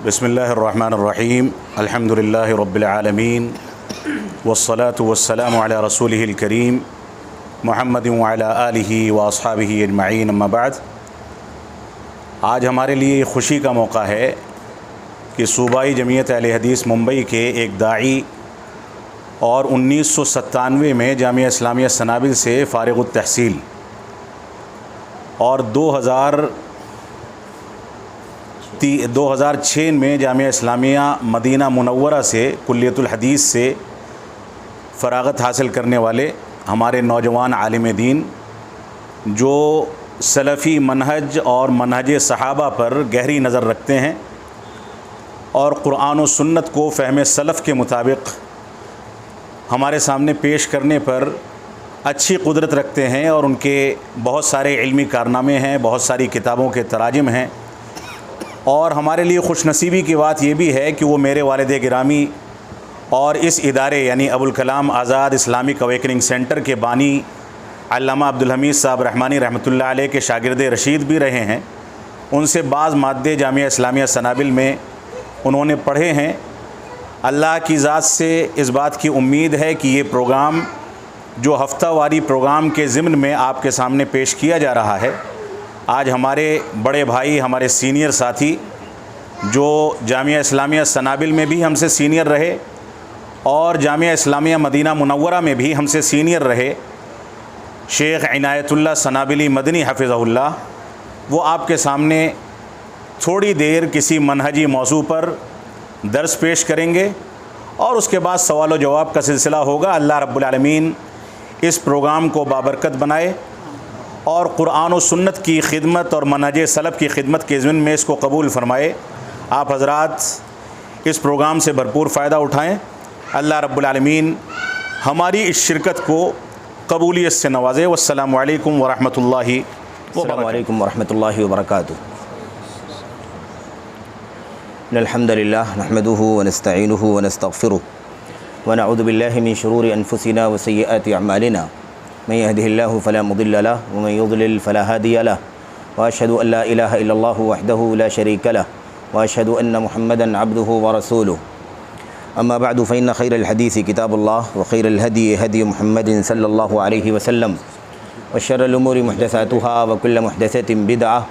बिस्मिल्लाहिर्रहमानिर्रहीम अल्हम्दुलिल्लाहि रब्बिल आलमीन वस्सलातु वस्सलामु अला रसूलिहिल करीम मुहम्मदिन व अला आलिहि व अस्हाबिहि अजमईन अम्मा बाद। आज हमारे लिए ख़ुशी का मौका है कि सूबाई जमीयत अहले हदीस मुंबई के एक दाई और 1997 में जामिया इस्लामिया सनाबिल से फ़ारिग़ुत तहसील और 2006 में जामिया इस्लामिया मदीना मुनव्वरा से कुल्लियतुल हदीस से फ़राग़त हासिल करने वाले हमारे नौजवान आलिम दीन जो सलफ़ी मनहज और मनहज सहाबा पर गहरी नज़र रखते हैं और क़ुरान व सुन्नत को फ़हम सलफ़ के मुताबिक हमारे सामने पेश करने पर अच्छी कुदरत रखते हैं और उनके बहुत सारे इल्मी कारनामे हैं, बहुत सारी किताबों के तराजिम हैं। और हमारे लिए ख़ुशनसीबी की बात यह भी है कि वो मेरे वालिद गिरामी और इस इदारे यानी Abul Kalam Azad Islamic awakening centre के बानी अल्लामा अब्दुल हमीद साहब रहमानी रहमतुल्लाह अलैह के शागिर्द रशीद भी रहे हैं। उनसे बाज़ माद्दे जामिया इस्लामिया सनाबिल में उन्होंने पढ़े हैं। अल्लाह की ज़ात से इस बात की उम्मीद है कि ये प्रोग्राम जो हफ्तावारी प्रोग्राम के ज़िम्न में आपके सामने पेश किया जा रहा है, आज हमारे बड़े भाई, हमारे सीनियर साथी जो जामिया इस्लामिया सनाबिल में भी हमसे सीनियर रहे और जामिया इस्लामिया मदीना मुनव्वरा में भी हमसे सीनियर रहे, शेख इनायतुल्लाह सनाबिली मदनी हफ़िज़हुल्लाह, वो आपके सामने थोड़ी देर किसी मनहजी मौज़ू पर दर्स पेश करेंगे और उसके बाद सवाल व जवाब का सिलसिला होगा। अल्लाह रब्बुल आलमीन इस प्रोग्राम को बाबरकत बनाए और क़ुरान व सुन्नत की खिदमत और मनहज सलफ़ की खिदमत के ज़िम्न में इसको कबूल फ़रमाए। आप हज़रात इस प्रोग्राम से भरपूर फ़ायदा उठाएँ। अल्लाह रब्बुल आलमीन हमारी इस शिरकत को कबूलियत से नवाज़े। वस्सलामु अलैकुम वरहमतुल्लाहि वबरकातुहू। अल्हम्दुलिल्लाह नहमदुहु व नस्तईनुहु व नस्तगफिरुह व नऊज़ु बिल्लाहि मिन शुरूरि अनफुसिना व सय्यिआति अअमालिना मन यहदिहिल्लाहु फला मुदिल्ल लहु व मन युद्लिल फला हादिय लहु व अशहदु अन ला इलाहा इल्लल्लाहु वहदहु ला शरीका लहु व अशहदु अन्न मुहम्मदन अब्दुहु व रसूलुहु। अम्मा बअदु फ़इन्न खैरल हदीसी किताबुल्लाह व खैरल हदी हदी मुहम्मदिन सल्लल्लाहु अलैहि वसल्लम व शर्रल उमूरि मुहदसातुहा व कुल्लु मुहदसतिन बिदअह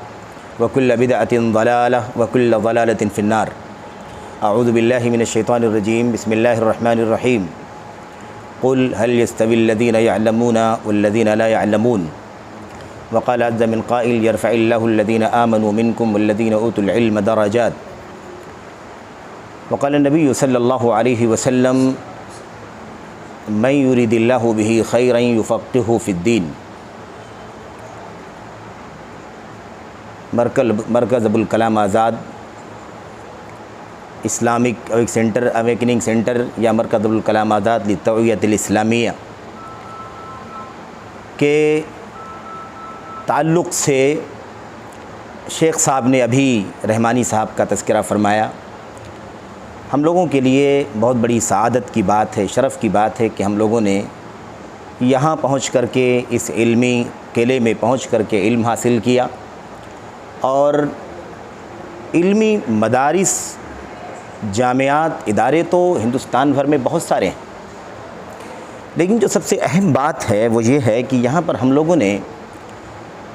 व कुल्लु बिदअतिन ज़लालह व कुल्लु ज़लालतिन फ़िन्नार। अऊज़ु बिल्लाहि मिनश शैतानिर रजीम। बिस्मिल्लाहिर रहमानिर रहीम। क़ुल हल यस्तविल्लज़ीन यअलमून वल्लज़ीन ला यअलमून व क़ाल अज़्ज़ मिन क़ाइल यरफ़इल्लाहु अल्लज़ीन आमनू मिनकुम वल्लज़ीन ऊतुल इल्म दरजात व क़ाल नबी सल्लल्लाहु अलैहि वसल्लम मन युरिदिल्लाहु बिही खैरन युफ़क़्क़िहु फ़िद्दीन। मरकज़ Abul Kalam Azad Islamic awakening centre या मरकज़ अबुल कलाम आज़ाद लित्तौइयतिल इस्लामिया के ताल्लुक़ से शेख साहब ने अभी रहमानी साहब का तज़किरा फ़रमाया। हम लोगों के लिए बहुत बड़ी सआदत की बात है, शरफ़ की बात है कि हम लोगों ने यहाँ पहुँच कर के इस इल्मी किले में पहुँच कर के इल्म हासिल किया और इल्मी मदारिस जामियात इदारे तो हिंदुस्तान भर में बहुत सारे हैं, लेकिन जो सबसे अहम बात है वो ये है कि यहाँ पर हम लोगों ने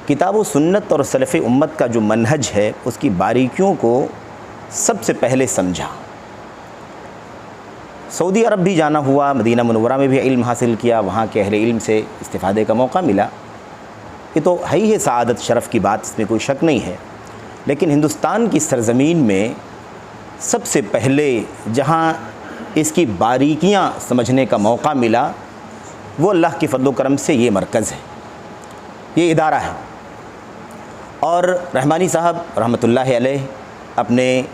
किताब व सुन्नत और सलफ़ उम्मत का जो मनहज है उसकी बारीकियों को सबसे पहले समझा। सऊदी अरब भी जाना हुआ, मदीना मुनव्वरा में भी इल्म हासिल किया, वहाँ के अहले इल्म से इस्तिफ़ादे का मौका मिला। ये तो है ही है सआदत शरफ़ की बात, इसमें कोई शक नहीं है। लेकिन हिंदुस्तान की सरज़मीन में सबसे पहले जहाँ इसकी बारीकियाँ समझने का मौका मिला वो अल्लाह के फ़ज़्ल व करम से ये मरकज़ है, ये इदारा है। और रहमानी साहब रहमतुल्लाह अलैह अपने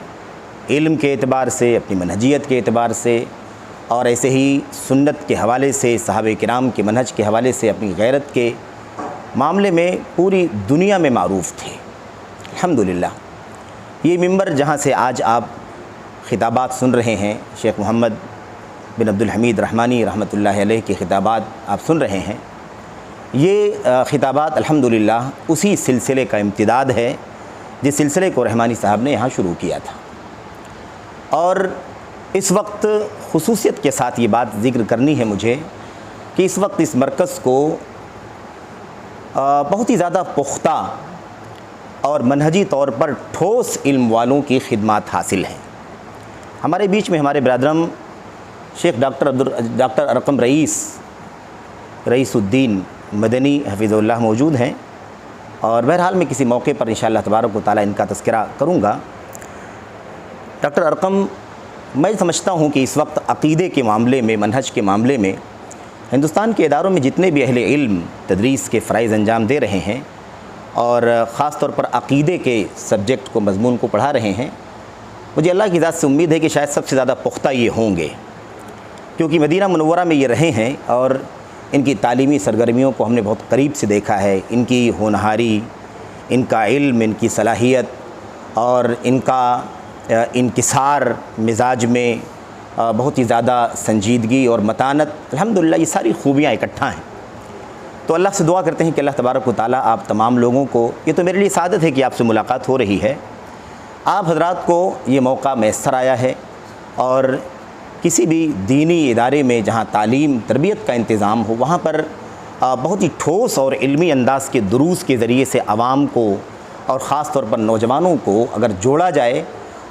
इल्म के एतबार से, अपनी मनहजियत के एतबार से और ऐसे ही सुन्नत के हवाले से, सहाबे किराम के मनहज के हवाले से अपनी गैरत के मामले में पूरी दुनिया में मारूफ़ थे। अल्हम्दुलिल्लाह ये मिंबर जहाँ से आज आप ख़िताबात सुन रहे हैं, शेख मोहम्मद बिन अब्दुल हमीद रहमानी रहमतुल्लाह अलैह के ख़िताबात आप सुन रहे हैं, ये ख़िताबात अल्हम्दुलिल्लाह उसी सिलसिले का इम्तिदाद है जिस सिलसिले को रहमानी साहब ने यहाँ शुरू किया था। और इस वक्त खुसूसियत के साथ ये बात ज़िक्र करनी है मुझे कि इस वक्त इस मरकज़ को बहुत ही ज़्यादा पुख्ता और मनहजी तौर पर ठोस इल्म वालों की खिदमत हासिल हैं। हमारे बीच में हमारे बिरादरम शेख डॉक्टर अरकम रईसुद्दीन मदनी हफ़िज़ुल्लाह मौजूद हैं और बहरहाल मैं किसी मौके पर इंशाअल्लाह तबारक व तआला इनका तज़किरा करूँगा। डॉक्टर अरकम, मैं समझता हूँ कि इस वक्त अक़ीदे के मामले में, मनहज के मामले में हिंदुस्तान के इदारों में जितने भी अहले इल्म तदरीस के फ़राइज़ अंजाम दे रहे हैं और ख़ास तौर पर अक़ीदे के सब्जेक्ट को, मज़मून को पढ़ा रहे हैं, मुझे अल्लाह की ज़ात से उम्मीद है कि शायद सबसे ज़्यादा पुख्ता ये होंगे, क्योंकि मदीना मुनव्वरा में ये रहे हैं और इनकी तालीमी सरगर्मियों को हमने बहुत करीब से देखा है। इनकी होनहारी, इनका इल्म, इनकी सलाहियत और इनका इनकिसार मिजाज में बहुत ही ज़्यादा संजीदगी और मतानत, अल्हम्दुलिल्लाह ये सारी खूबियाँ इकट्ठा हैं। तो अल्लाह से दुआ करते हैं कि अल्लाह तबारक व तआला आप तमाम लोगों को, ये तो मेरे लिए सादत है कि आपसे मुलाकात हो रही है, आप हजरात को ये मौका मैसर आया है और किसी भी दीनी इदारे में जहाँ तालीम तरबियत का इंतज़ाम हो, वहाँ पर बहुत ही ठोस और इल्मी अंदाज के दुरूस के ज़रिए से आवाम को और ख़ास तौर पर नौजवानों को अगर जोड़ा जाए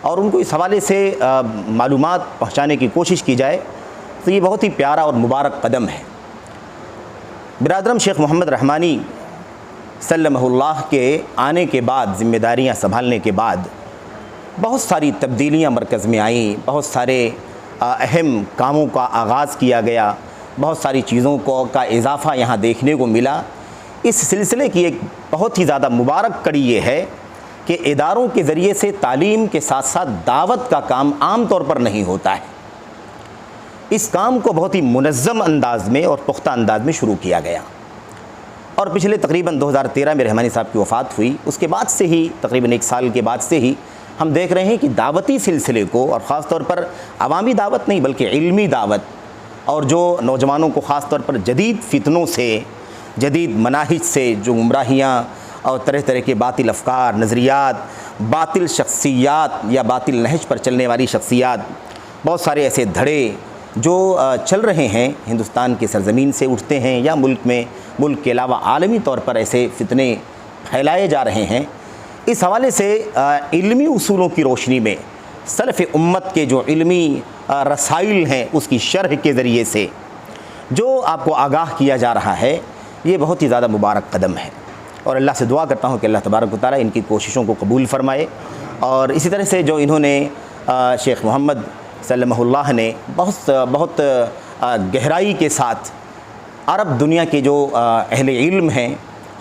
और उनको इस हवाले से मालूमात पहुँचाने की कोशिश की जाए तो ये बहुत ही प्यारा और मुबारक कदम है। बिरादरम शेख मोहम्मद रहमानी सल्लल्लाहु के आने के बाद, ज़िम्मेदारियाँ संभालने के बाद बहुत सारी तब्दीलियाँ मरकज़ में आईं, बहुत सारे अहम कामों का आगाज़ किया गया, बहुत सारी चीज़ों का इजाफ़ा यहाँ देखने को मिला। इस सिलसिले की एक बहुत ही ज़्यादा मुबारक कड़ी ये है कि इदारों के ज़रिए से तालीम के साथ साथ दावत का काम आम तौर पर नहीं होता है। इस काम को बहुत ही मुनज़्ज़म अंदाज में और पुख्ता अंदाज में शुरू किया गया और पिछले तकरीबन 2013 में रहमानी साहब की वफ़ात हुई। उसके बाद से ही, तकरीबन 1 साल के बाद से ही हम देख रहे हैं कि दावती सिलसिले को, और ख़ास तौर पर अवामी दावत नहीं बल्कि इल्मी दावत, और जो नौजवानों को ख़ास तौर पर जदीद फितनों से, जदीद मनाहिज से, जो गुमराहियाँ और तरह तरह के बातिल अफ़कार, नज़रियात, बातिल शख्सियात या बातिल नहज पर चलने वाली शख्सियात, बहुत सारे ऐसे धड़े जो चल रहे हैं, हिंदुस्तान की सरज़मीन से उठते हैं या मुल्क के अलावा आलमी तौर पर ऐसे फितने फैलाए जा रहे हैं। इस हवाले से इल्मी उसूलों की रोशनी में सलफ़ उम्मत के जो इल्मी रसाइल हैं उसकी शरह के ज़रिए से जो आपको आगाह किया जा रहा है, ये बहुत ही ज़्यादा मुबारक कदम है और अल्लाह से दुआ करता हूँ कि अल्लाह तबारक व तआला इनकी कोशिशों को कबूल फ़रमाए। और इसी तरह से जो इन्होंने शेख मोहम्मद सल्लल्लाहु ने बहुत गहराई के साथ अरब दुनिया के जो अहले इल्म हैं,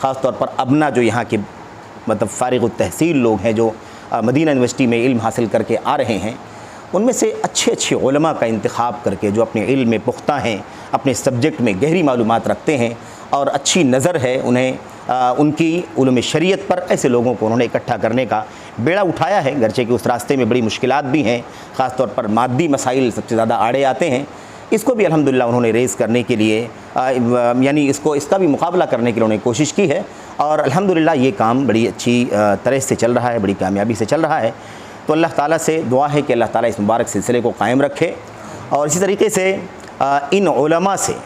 ख़ास तौर पर अबना जो यहाँ के मतलब फ़ारिग़ तहसील लोग हैं, जो मदीना यूनिवर्सिटी में इल्म हासिल करके आ रहे हैं, उनमें से अच्छे उलमा का इंतखाब करके जो अपने इल्म में पुख्ता हैं, अपने सब्जेक्ट में गहरी मालूमात रखते हैं और अच्छी नज़र है उन्हें, उनकी उलूम शरीयत पर, ऐसे लोगों को उन्होंने इकट्ठा करने का बेड़ा उठाया है। गरचे कि उस रास्ते में बड़ी मुश्किलात भी हैं, ख़ास तौर पर मादी मसाइल सबसे ज़्यादा आड़े आते हैं। इसको भी अल्हम्दुलिल्लाह उन्होंने रेज़ करने के लिए यानी इसका भी मुकाबला करने के लिए उन्होंने कोशिश की है और अल्हम्दुलिल्लाह ये काम बड़ी अच्छी तरह से चल रहा है, बड़ी कामयाबी से चल रहा है। तो अल्लाह ताला से दुआ है कि अल्लाह ताला इस मुबारक सिलसिले को कायम रखे और इसी तरीके से इन उलमा से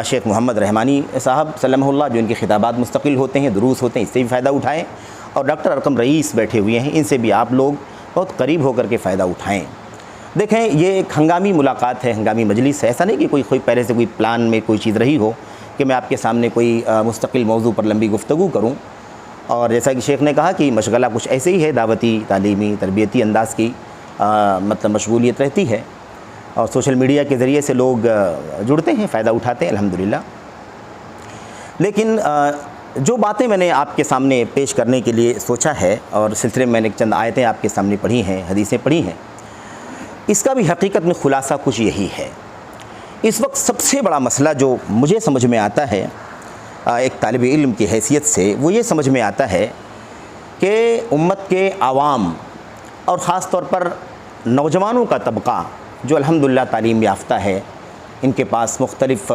शेख मोहम्मद रहमानी साहब सल्लल्लाहु जो इनके खिताबात मुस्तकिल होते हैं, दुरूस होते हैं, इससे भी फ़ायदा उठाएँ और डॉक्टर अरकम रईस बैठे हुए हैं, इनसे भी आप लोग बहुत करीब होकर के फ़ायदा उठाएँ। देखें, ये एक हंगामी मुलाकात है, हंगामी मजलिस है। ऐसा नहीं कि कोई पहले से कोई प्लान में कोई चीज़ रही हो कि मैं आपके सामने कोई मुस्तकिल मौजू पर लंबी गुफ्तगू करूं। और जैसा कि शेख ने कहा कि मशगला कुछ ऐसे ही है, दावती, तालीमी, तरबियती अंदाज़ की मतलब मशगूलियत रहती है और सोशल मीडिया के ज़रिए से लोग जुड़ते हैं, फ़ायदा उठाते हैं अल्हम्दुलिल्लाह। लेकिन जो बातें मैंने आपके सामने पेश करने के लिए सोचा है और सिलसिले में मैंने चंद आयतें आपके सामने पढ़ी हैं, हदीसें पढ़ी हैं, इसका भी हकीकत में खुलासा कुछ यही है। इस वक्त सबसे बड़ा मसला जो मुझे समझ में आता है एक तालिब इल्म की हैसियत से, वो ये समझ में आता है कि उम्मत के आवाम और ख़ास तौर पर नौजवानों का तबका जो अल्हम्दुलिल्लाह तालीम याफ्ता है, इनके पास मुख्तलिफ़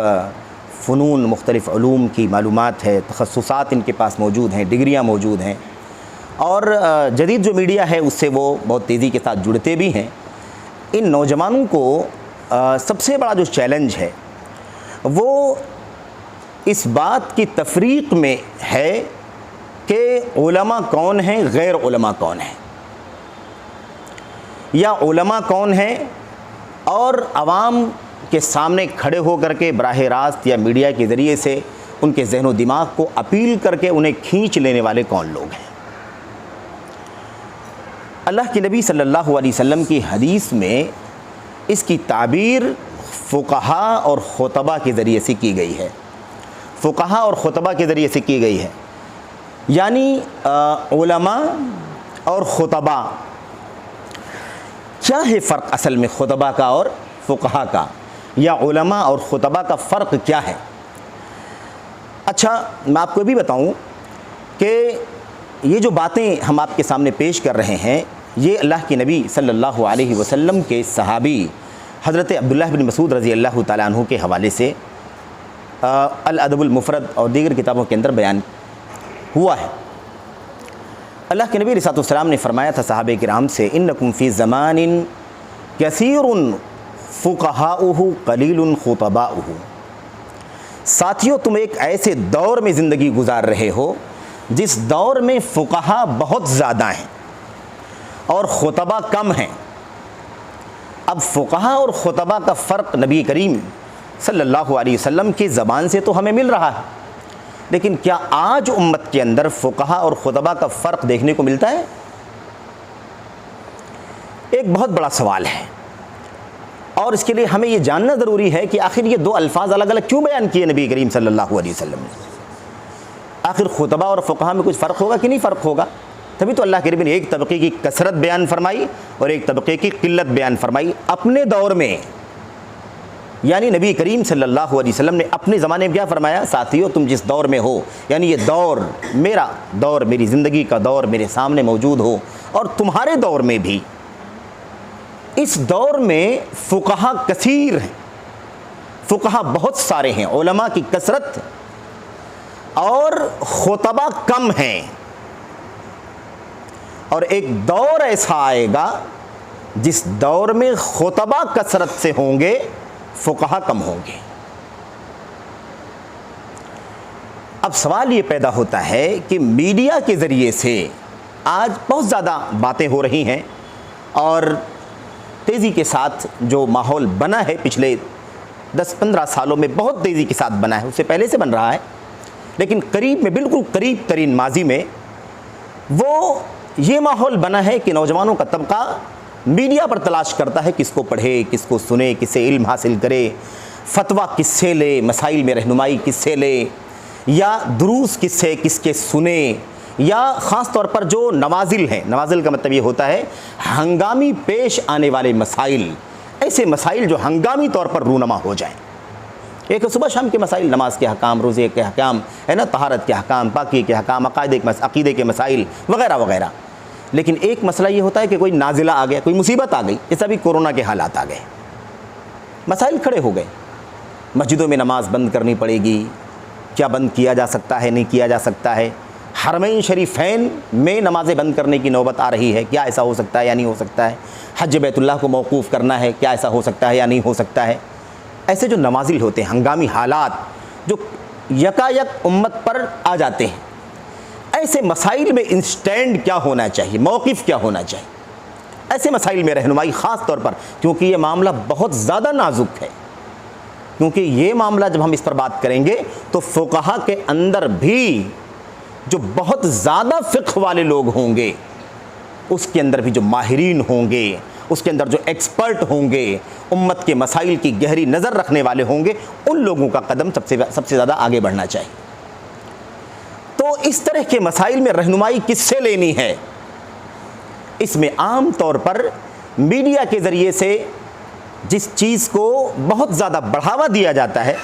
फ़नून, मुख्तलिफ़ उलूम की मालूमात है, तखस्सुसात इनके पास मौजूद हैं, डिग्रियाँ मौजूद हैं और जदीद जो मीडिया है उससे वो बहुत तेज़ी के साथ जुड़ते भी हैं इन नौजवानों को सबसे बड़ा जो चैलेंज है वो इस बात की तफरीक में है कि उलमा कौन हैं, गैर उलमा कौन हैं, या उलमा कौन हैं और आवाम के सामने खड़े होकर के बराह रास्त या मीडिया के ज़रिए से उनके जहन दिमाग को अपील करके उन्हें खींच लेने वाले कौन लोग हैं। अल्लाह के नबी सल्लल्लाहु अलैहि वसल्लम की हदीस में इसकी ताबीर फ़ुक़हा और खुतबा के ज़रिए से की गई है। फ़ुक़हा और खुतबा के ज़रिए से की गई है, यानी उलमा और खुतबा। क्या है फ़र्क असल में खुतबा का और फ़ुक़हा का, या उलमा और खुतबा का फ़र्क क्या है? अच्छा, मैं आपको भी बताऊं कि ये जो बातें हम आपके सामने पेश कर रहे हैं ये अल्लाह के नबी सल्लल्लाहु अलैहि वसल्लम के सहाबी हज़रत अब्दुल्लाह बिन मसूद रज़ी अल्लाह तआला अन्हु के हवाले से अल अदबुल मुफ़रद और दीगर किताबों के अंदर बयान हुआ है। अल्लाह के नबी अलैहि सलाम ने फरमाया था सहाबे किराम से, इन्नकुम फ़ी ज़मानिन कसीरुन फ़ुक़हाउहु क़लीलुन ख़ुतबाउहु। साथियों, तुम एक ऐसे दौर में ज़िंदगी गुजार रहे हो जिस दौर में फ़ुक़हा बहुत ज़्यादा हैं और खुतबा कम हैं। अब फ़ुक़हा और खुतबा का फ़र्क नबी करीम सल्लल्लाहु अलैहि वसल्लम की ज़बान से तो हमें मिल रहा है, लेकिन क्या आज उम्मत के अंदर फ़ुक़हा और खुतबा का फ़र्क देखने को मिलता है? एक बहुत बड़ा सवाल है और इसके लिए हमें ये जानना ज़रूरी है कि आखिर ये दो अल्फाज अलग अलग क्यों बयान किए नबी करीम सल्लल्लाहु अलैहि वसल्लम ने। आखिर खुतबा और फ़ुक़हा में कुछ फ़र्क होगा कि नहीं फ़र्क होगा? तभी तो अल्लाह के नबी ने एक तबक़े की कसरत बयान फरमाई और एक तबक़े की क़िल्लत बयान फरमाई अपने दौर में। यानी नबी करीम सल्लल्लाहु अलैहि वसल्लम ने अपने ज़माने में क्या फरमाया, साथियों तुम जिस दौर में हो, यानी ये दौर मेरा दौर, मेरी ज़िंदगी का दौर मेरे सामने मौजूद हो और तुम्हारे दौर में भी, इस दौर में फ़ुक़हा कसीर हैं, फ़ुक़हा बहुत सारे हैं, उलमा की कसरत और खुतबा कम हैं। और एक दौर ऐसा आएगा जिस दौर में खुतबा कसरत से होंगे, फ़ुक़हा कम होंगे। अब सवाल ये पैदा होता है कि मीडिया के ज़रिए से आज बहुत ज़्यादा बातें हो रही हैं और तेज़ी के साथ जो माहौल बना है पिछले 10-15 सालों में बहुत तेज़ी के साथ बना है, उससे पहले से बन रहा है, लेकिन करीब में, बिल्कुल करीब तरीन माजी में वो ये माहौल बना है कि नौजवानों का तबका मीडिया पर तलाश करता है किसको पढ़े, किसको सुने, किससे इल्म हासिल करे, फतवा किससे ले, मसाइल में रहनुमाई किससे ले, या दुरूस किसके सुने, या ख़ास तौर पर जो नवाजिल हैं, नवाजिल का मतलब ये होता है हंगामी पेश आने वाले मसाइल, ऐसे मसाइल जो हंगामी तौर पर रूनमा हो जाएं। एक सुबह शाम के मसाइल, नमाज के हकाम, रोज़े के हकाम, है ना, तहारत के हकाम, पाकी के हकाम, अक़ीदे के मसाइल वगैरह वगैरह। लेकिन एक मसला ये होता है कि कोई नाजिला आ गया, कोई मुसीबत आ गई, जैसा भी कोरोना के हालात आ गए, मसाइल खड़े हो गए। मस्जिदों में नमाज बंद करनी पड़ेगी, क्या बंद किया जा सकता है, नहीं किया जा सकता है। हरमैन शरीफैन में नमाज़ें बंद करने की नौबत आ रही है, क्या ऐसा हो सकता है या नहीं हो सकता है। हज बैतुल्लाह को मौकूफ़ करना है, क्या ऐसा हो सकता है या नहीं हो सकता है। ऐसे जो नवाजिल होते हैं, हंगामी हालात जो यकायक उम्मत पर आ जाते हैं, ऐसे मसाइल में इंस्टैंड क्या होना चाहिए, मौक़िफ़ क्या होना चाहिए, ऐसे मसाइल में रहनुमाई ख़ास तौर पर, क्योंकि ये मामला बहुत ज़्यादा नाजुक है। क्योंकि ये मामला जब हम इस पर बात करेंगे तो फ़ुक़हा के अंदर भी जो बहुत ज़्यादा फ़िक़्ह वाले लोग होंगे, उसके अंदर भी जो माहिरीन होंगे, उसके अंदर जो एक्सपर्ट होंगे, उम्मत के मसाइल की गहरी नज़र रखने वाले होंगे, उन लोगों का कदम सबसे ज़्यादा आगे बढ़ना चाहिए। तो इस तरह के मसाइल में रहनुमाई किससे लेनी है? इसमें आम तौर पर मीडिया के ज़रिए से जिस चीज़ को बहुत ज़्यादा बढ़ावा दिया जाता है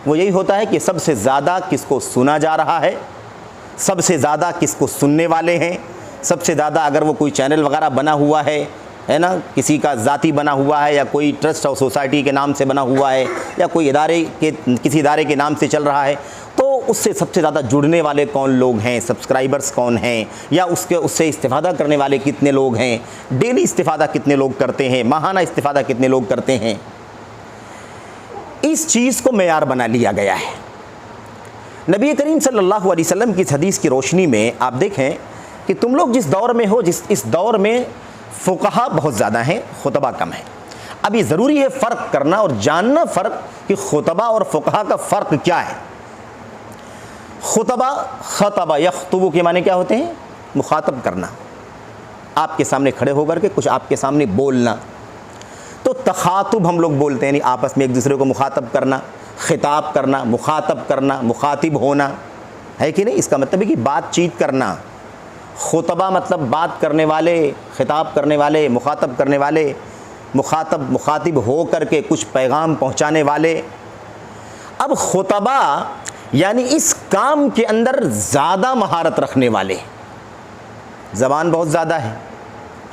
वो यही होता है कि सबसे ज़्यादा किसको सुना जा रहा है, सबसे ज़्यादा किसको सुनने वाले हैं, सबसे ज़्यादा अगर वो कोई चैनल वगैरह बना हुआ है ना, किसी का ज़ाती बना हुआ है या कोई ट्रस्ट और सोसाइटी के नाम से बना हुआ है या कोई किसी इदारे के नाम से चल रहा है, तो उससे सबसे ज़्यादा जुड़ने वाले कौन लोग हैं, सब्सक्राइबर्स कौन हैं, या उससे इस्तिफ़ादा करने वाले कितने लोग हैं, डेली इस्तिफ़ादा कितने लोग करते हैं, माहाना इस्तिफ़ादा कितने लोग करते हैं, इस चीज़ को मेयार बना लिया गया है। नबी करीम सल्लल्लाहु अलैहि वसल्लम की इस हदीस की रोशनी में आप देखें कि तुम लोग जिस दौर में हो, इस दौर में फ़ुक़हा बहुत ज़्यादा हैं, खुतबा कम है। अब ये ज़रूरी है फ़र्क करना और जानना फ़र्क कि खुतबा और फ़ुक़हा का फ़र्क क्या है। खुतबा, ख़तबा यख़्तुबु के माने क्या होते हैं? मुखातब करना, आपके सामने खड़े होकर के कुछ आपके सामने बोलना। तो तखातुब हम लोग बोलते हैं, यानी आपस में एक दूसरे को मुखातब करना, ख़िताब करना, मुखातब करना, मुखातिब होना, है कि नहीं? इसका मतलब है कि बातचीत करना। खुतबा मतलब बात करने वाले, ख़िताब करने वाले, मुखातब करने वाले, मुखातिब हो करके कुछ पैगाम पहुँचाने वाले। अब खुतबा यानी इस काम के अंदर ज़्यादा महारत रखने वाले, ज़बान बहुत ज़्यादा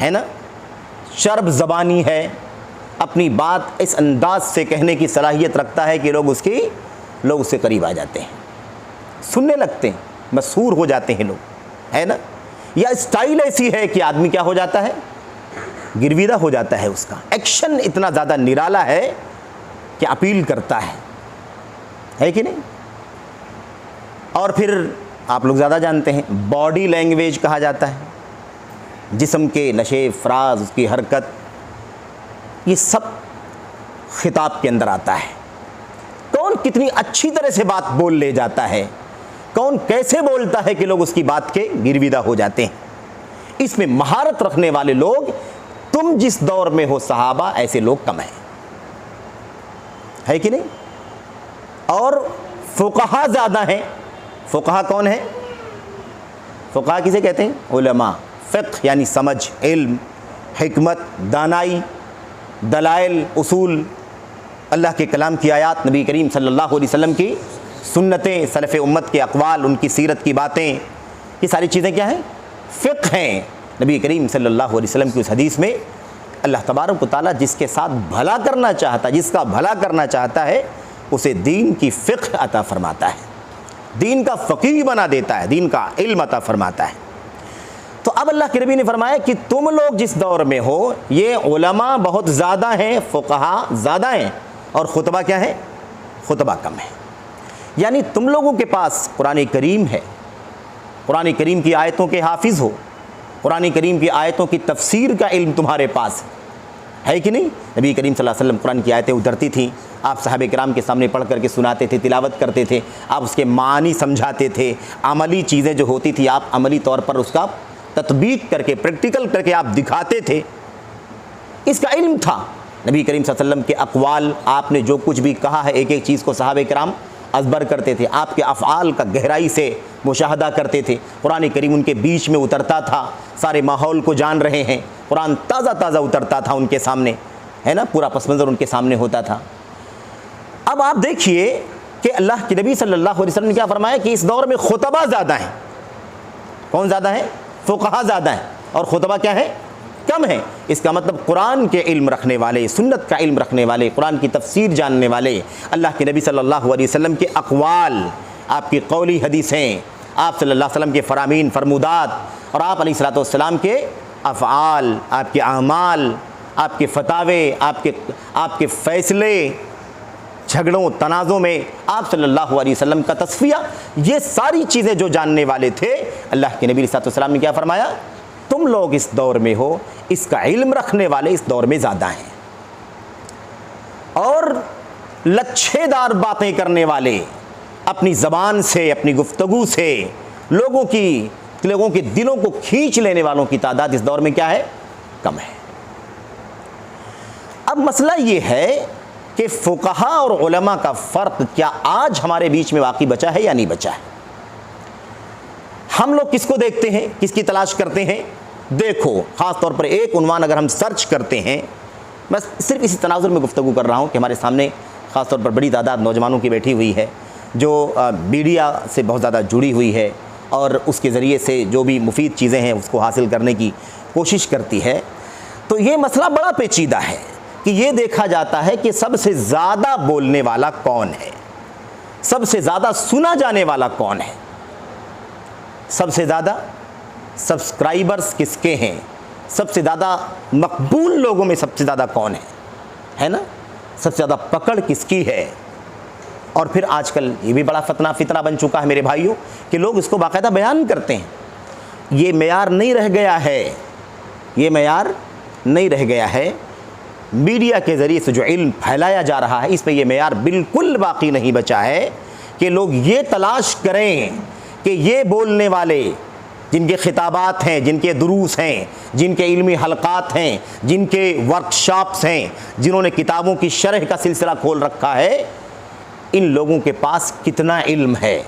है ना, शर्ब ज़बानी है, अपनी बात इस अंदाज से कहने की सलाहियत रखता है कि लोग उसके करीब आ जाते हैं, सुनने लगते हैं, मशहूर हो जाते हैं लोग, है ना। या स्टाइल ऐसी है कि आदमी क्या हो जाता है, गिरविदा हो जाता है। उसका एक्शन इतना ज़्यादा निराला है कि अपील करता है कि नहीं। और फिर आप लोग ज़्यादा जानते हैं, बॉडी लैंग्वेज कहा जाता है, जिस्म के नशे फ़राज, उसकी हरकत, ये सब खिताब के अंदर आता है। कौन कितनी अच्छी तरह से बात बोल ले जाता है, कौन कैसे बोलता है कि लोग उसकी बात के गिरविदा हो जाते हैं। इसमें महारत रखने वाले लोग तुम जिस दौर में हो सहाबा, ऐसे लोग कम हैं, है कि नहीं। और फ़ुक़हा ज़्यादा हैं। फ़ुक़हा कौन है? फ़ुक़हा किसे कहते हैं? उलमा। फ़िक़्ह यानी समझ, इल्म, हिकमत, दानाई, दलाइल, उसूल, अल्लाह के कलाम की आयात, नबी करीम सल्लल्लाहु अलैहि वसल्लम की सुन्नतें, सलफ़ उम्मत के अक़वाल, उनकी सीरत की बातें, ये सारी चीज़ें क्या हैं? फ़िक़्ह हैं। नबी करीम सल्लल्लाहु अलैहि वसल्लम की उस हदीस में अल्लाह तबारक व तआला जिसके साथ भला करना चाहता है, जिसका भला करना चाहता है, उसे दीन की फ़िक़्ह अता फ़रमाता है, दीन का फ़क़ीह बना देता है, दीन का इल्म अता फ़रमाता है। तो अब अल्लाह के नबी ने फरमाया कि तुम लोग जिस दौर में हो, ये उलमा बहुत ज़्यादा हैं, फ़ुक़हा ज़्यादा हैं, और खुतबा क्या है? खुतबा कम है। यानी तुम लोगों के पास कुरान करीम है, कुरान करीम की आयतों के हाफिज़ हो, कुरान करीम की आयतों की तफसीर का इल्म तुम्हारे पास है कि नहीं। नबी करीम सल्लल्लाहु अलैहि वसल्लम कुरान की आयतें उतरती थीं, आप साहबे किराम के सामने पढ़ करके सुनाते थे, तिलावत करते थे, आप उसके मानी समझाते थे, अमली चीज़ें जो होती थी आप अमली तौर पर उसका तत्बीक करके, प्रैक्टिकल करके आप दिखाते थे, इसका इल्म था। नबी करीम सल्लल्लाहु अलैहि वसल्लम के अक़वाल, आपने जो कुछ भी कहा है, एक एक चीज़ को साहबे किराम अज़बर करते थे, आपके अफ़आल का गहराई से मुशाहदा करते थे। कुरान करीम उनके बीच में उतरता था, सारे माहौल को जान रहे हैं, कुरान ताज़ा ताज़ा उतरता था उनके सामने, है ना, पूरा पस मंज़र उनके सामने होता था। अब आप देखिए कि अल्लाह के नबी सल्लल्लाहु अलैहि वसल्लम ने क्या फरमाया कि इस दौर में खुतबा ज़्यादा हैं। कौन ज़्यादा है? फ़ुक़हा ज़्यादा है, और खुतबा क्या है? कम है। इसका मतलब कुरान के इल्म रखने वाले, सुन्नत का इल्म रखने वाले, कुरान की तफसीर जानने वाले, अल्लाह के नबी सल्लल्लाहु अलैहि वसल्लम के अक़वाल, आपकी कौली हदीसें, आप सल्लल्लाहु अलैहि वसल्लम के फ़रामीन फ़रमुदात, और आप अलैहिस्सलातु वस्सलाम के अफ़आल, आपके अमाल, आपके फ़तावे, आपके फ़ैसले, झगड़ों तनाज़ों में आप सल्लल्लाहु अलैहि वसल्लम का तस्फ़िया, ये सारी चीज़ें जो जानने वाले थे, अल्लाह के नबी सल्लल्लाहु अलैहि वसल्लम ने क्या फ़रमाया? तुम लोग इस दौर में हो, इसका इल्म रखने वाले इस दौर में ज़्यादा हैं, और लच्छेदार बातें करने वाले, अपनी ज़बान से, अपनी गुफ्तगू से लोगों के दिलों को खींच लेने वालों की तादाद इस दौर में क्या है? कम है। अब मसला ये है कि फ़ुक़हा और उलमा का फ़र्क क्या आज हमारे बीच में वाक़ई बचा है या नहीं बचा है? हम लोग किसको देखते हैं, किसकी तलाश करते हैं? देखो, ख़ास तौर पर एक उन्वान अगर हम सर्च करते हैं, मैं सिर्फ इसी तनाज़ुर में गुफ्तगू कर रहा हूँ कि हमारे सामने ख़ास तौर पर बड़ी तादाद नौजवानों की बैठी हुई है जो मीडिया से बहुत ज़्यादा जुड़ी हुई है और उसके ज़रिए से जो भी मुफीद चीज़ें हैं उसको हासिल करने की कोशिश करती है। तो ये मसला बड़ा पेचीदा है कि ये देखा जाता है कि सबसे ज़्यादा बोलने वाला कौन है। सबसे ज़्यादा सुना जाने वाला कौन है? सबसे ज़्यादा सब्सक्राइबर्स किसके हैं? सबसे ज़्यादा मकबूल लोगों में सबसे ज़्यादा कौन है ना? सबसे ज़्यादा पकड़ किसकी है? और फिर आजकल ये भी बड़ा फितना बन चुका है मेरे भाइयों कि लोग इसको बाकायदा बयान करते हैं। ये मेयार नहीं रह गया है, ये मेयार नहीं रह गया है। मीडिया के ज़रिए से जो इल्म फैलाया जा रहा है, इस पे ये मेयार बिल्कुल बाकी नहीं बचा है कि लोग ये तलाश करें कि ये बोलने वाले जिनके खिताबात हैं, जिनके दुरूस हैं, जिनके इल्मी हलक़ात हैं, जिनके वर्कशॉप्स हैं, जिन्होंने किताबों की शरह का सिलसिला खोल रखा है, इन लोगों के पास कितना इल्म है,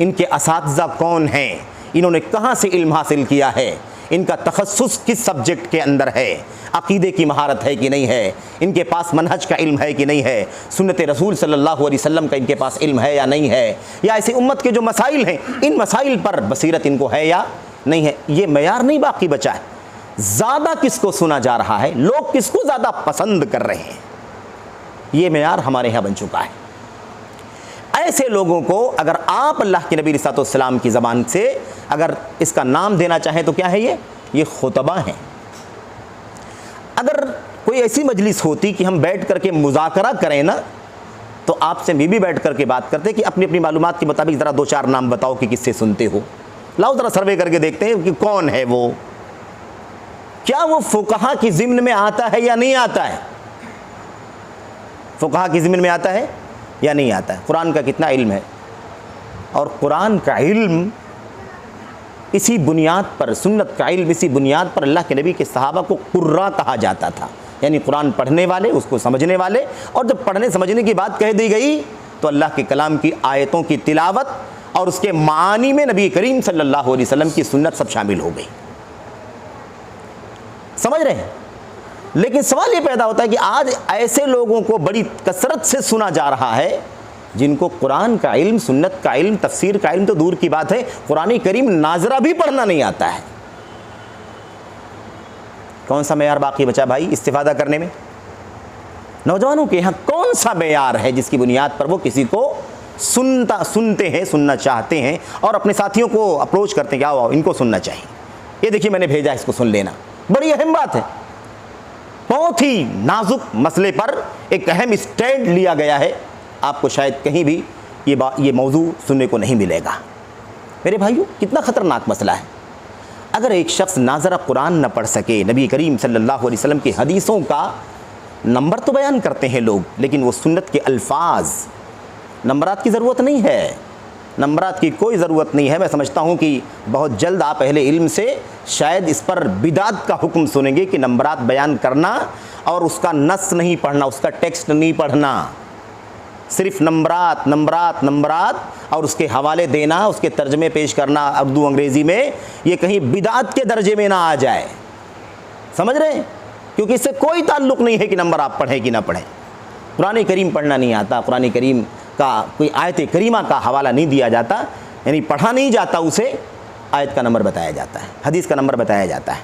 इनके असातिज़ा कौन हैं, इन्होंने कहाँ से इल्म हासिल किया है, इनका तखस्सुस किस सब्जेक्ट के अंदर है, अक़ीदे की महारत है कि नहीं है, इनके पास मनहज का इल्म है कि नहीं है, सुन्नत रसूल सल्लल्लाहु अलैहि वसल्लम का इनके पास इल्म है या नहीं है, या ऐसी उम्मत के जो मसाइल हैं, इन मसाइल पर बसीरत इनको है या नहीं है। ये मेयार नहीं बाकी बचा है। ज़्यादा किसको सुना जा रहा है, लोग किसको ज़्यादा पसंद कर रहे हैं, ये मेयार हमारे यहाँ बन चुका है। ऐसे लोगों को अगर आप अल्लाह के नबी अलैहि सलाम की ज़बान से अगर इसका नाम देना चाहें तो क्या है ये खुतबा हैं। अगर कोई ऐसी मजलिस होती कि हम बैठ करके मुज़ाकरा करें ना, तो आपसे भी बैठ करके बात करते कि अपनी अपनी मालूमात के मुताबिक ज़रा 2-4 नाम बताओ कि किससे सुनते हो, लाओ ज़रा सर्वे करके देखते हैं कि कौन है वो, क्या वो फुक़हा की ज़िम्न में आता है या नहीं आता है, फुक़हा की ज़िम्न में आता है या नहीं आता है, कुरान का कितना इल्म है। और कुरान का इल्म इसी बुनियाद पर, सुन्नत का इल्म इसी बुनियाद पर अल्लाह के नबी के सहाबा को कुर्रा कहा जाता था, यानी कुरान पढ़ने वाले, उसको समझने वाले। और जब पढ़ने समझने की बात कह दी गई तो अल्लाह के कलाम की आयतों की तिलावत और उसके मानी में नबी करीम सल्लल्लाहु अलैहि वसल्लम की सुन्नत सब शामिल हो गई। समझ रहे हैं? लेकिन सवाल ये पैदा होता है कि आज ऐसे लोगों को बड़ी कसरत से सुना जा रहा है जिनको कुरान का इल्म, सुन्नत का इल्म, तफसीर का इल्म तो दूर की बात है, कुरान करीम नाजरा भी पढ़ना नहीं आता है। कौन सा मेयार बाकी बचा भाई इस्तिफादा करने में? नौजवानों के यहाँ कौन सा मेयार है जिसकी बुनियाद पर वो किसी को सुनते हैं, सुनना चाहते हैं और अपने साथियों को अप्रोच करते हैं कि आओ इनको सुनना चाहिए, ये देखिए मैंने भेजा, इसको सुन लेना। बड़ी अहम बात है, बहुत ही नाजुक मसले पर एक अहम स्टैंड लिया गया है। आपको शायद कहीं भी ये मौजू सुनने को नहीं मिलेगा। मेरे भाइयों, कितना ख़तरनाक मसला है। अगर एक शख्स नाज़रा कुरान न पढ़ सके, नबी करीम सल्लल्लाहु अलैहि वसल्लम की हदीसों का नंबर तो बयान करते हैं लोग, लेकिन वो सुन्नत के अल्फाज, नंबरात की ज़रूरत नहीं है, नंबरात की कोई ज़रूरत नहीं है। मैं समझता हूँ कि बहुत जल्द आप अहले इल्म से शायद इस पर बिदात का हुक्म सुनेंगे कि नंबरात बयान करना और उसका नस नहीं पढ़ना, उसका टेक्स्ट नहीं पढ़ना, सिर्फ नंबरात और उसके हवाले देना, उसके तर्जमे पेश करना उर्दू अंग्रेज़ी में, ये कहीं बिदात के दर्जे में ना आ जाए। समझ रहे हैं? क्योंकि इससे कोई ताल्लुक़ नहीं है कि नंबर आप पढ़ें कि ना पढ़ें। कुरान करीम पढ़ना नहीं आता, कुरान करीम का कोई आयत करीमा का हवाला नहीं दिया जाता, यानी पढ़ा नहीं जाता, उसे आयत का नंबर बताया जाता है, हदीस का नंबर बताया जाता है।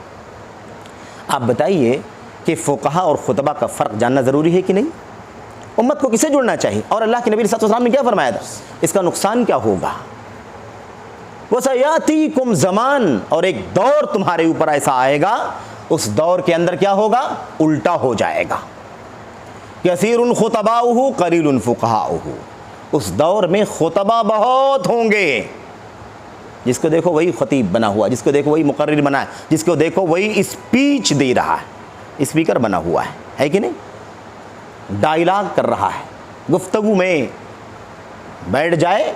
आप बताइए कि फ़ुक़हा और खुतबा का फ़र्क जानना ज़रूरी है कि नहीं? उम्मत को किसे जुड़ना चाहिए? और अल्लाह के नबी सल्लल्लाहु अलैहि वसल्लम ने क्या फरमाया था? इसका नुकसान क्या होगा? वसयातीकुम ज़मान, और एक दौर तुम्हारे ऊपर ऐसा आएगा, उस दौर के अंदर क्या होगा? उल्टा हो जाएगा। कसीरुन खुतबाउहु कलीलुन फ़ुक़हाउहु, उस दौर में खुतबा बहुत होंगे, जिसको देखो वही खतीब बना हुआ, जिसको देखो वही मुकर्रिर बना है, जिसको देखो वही स्पीच दे रहा है, स्पीकर बना हुआ है कि नहीं? डायलॉग कर रहा है, गुफ्तगू में बैठ जाए।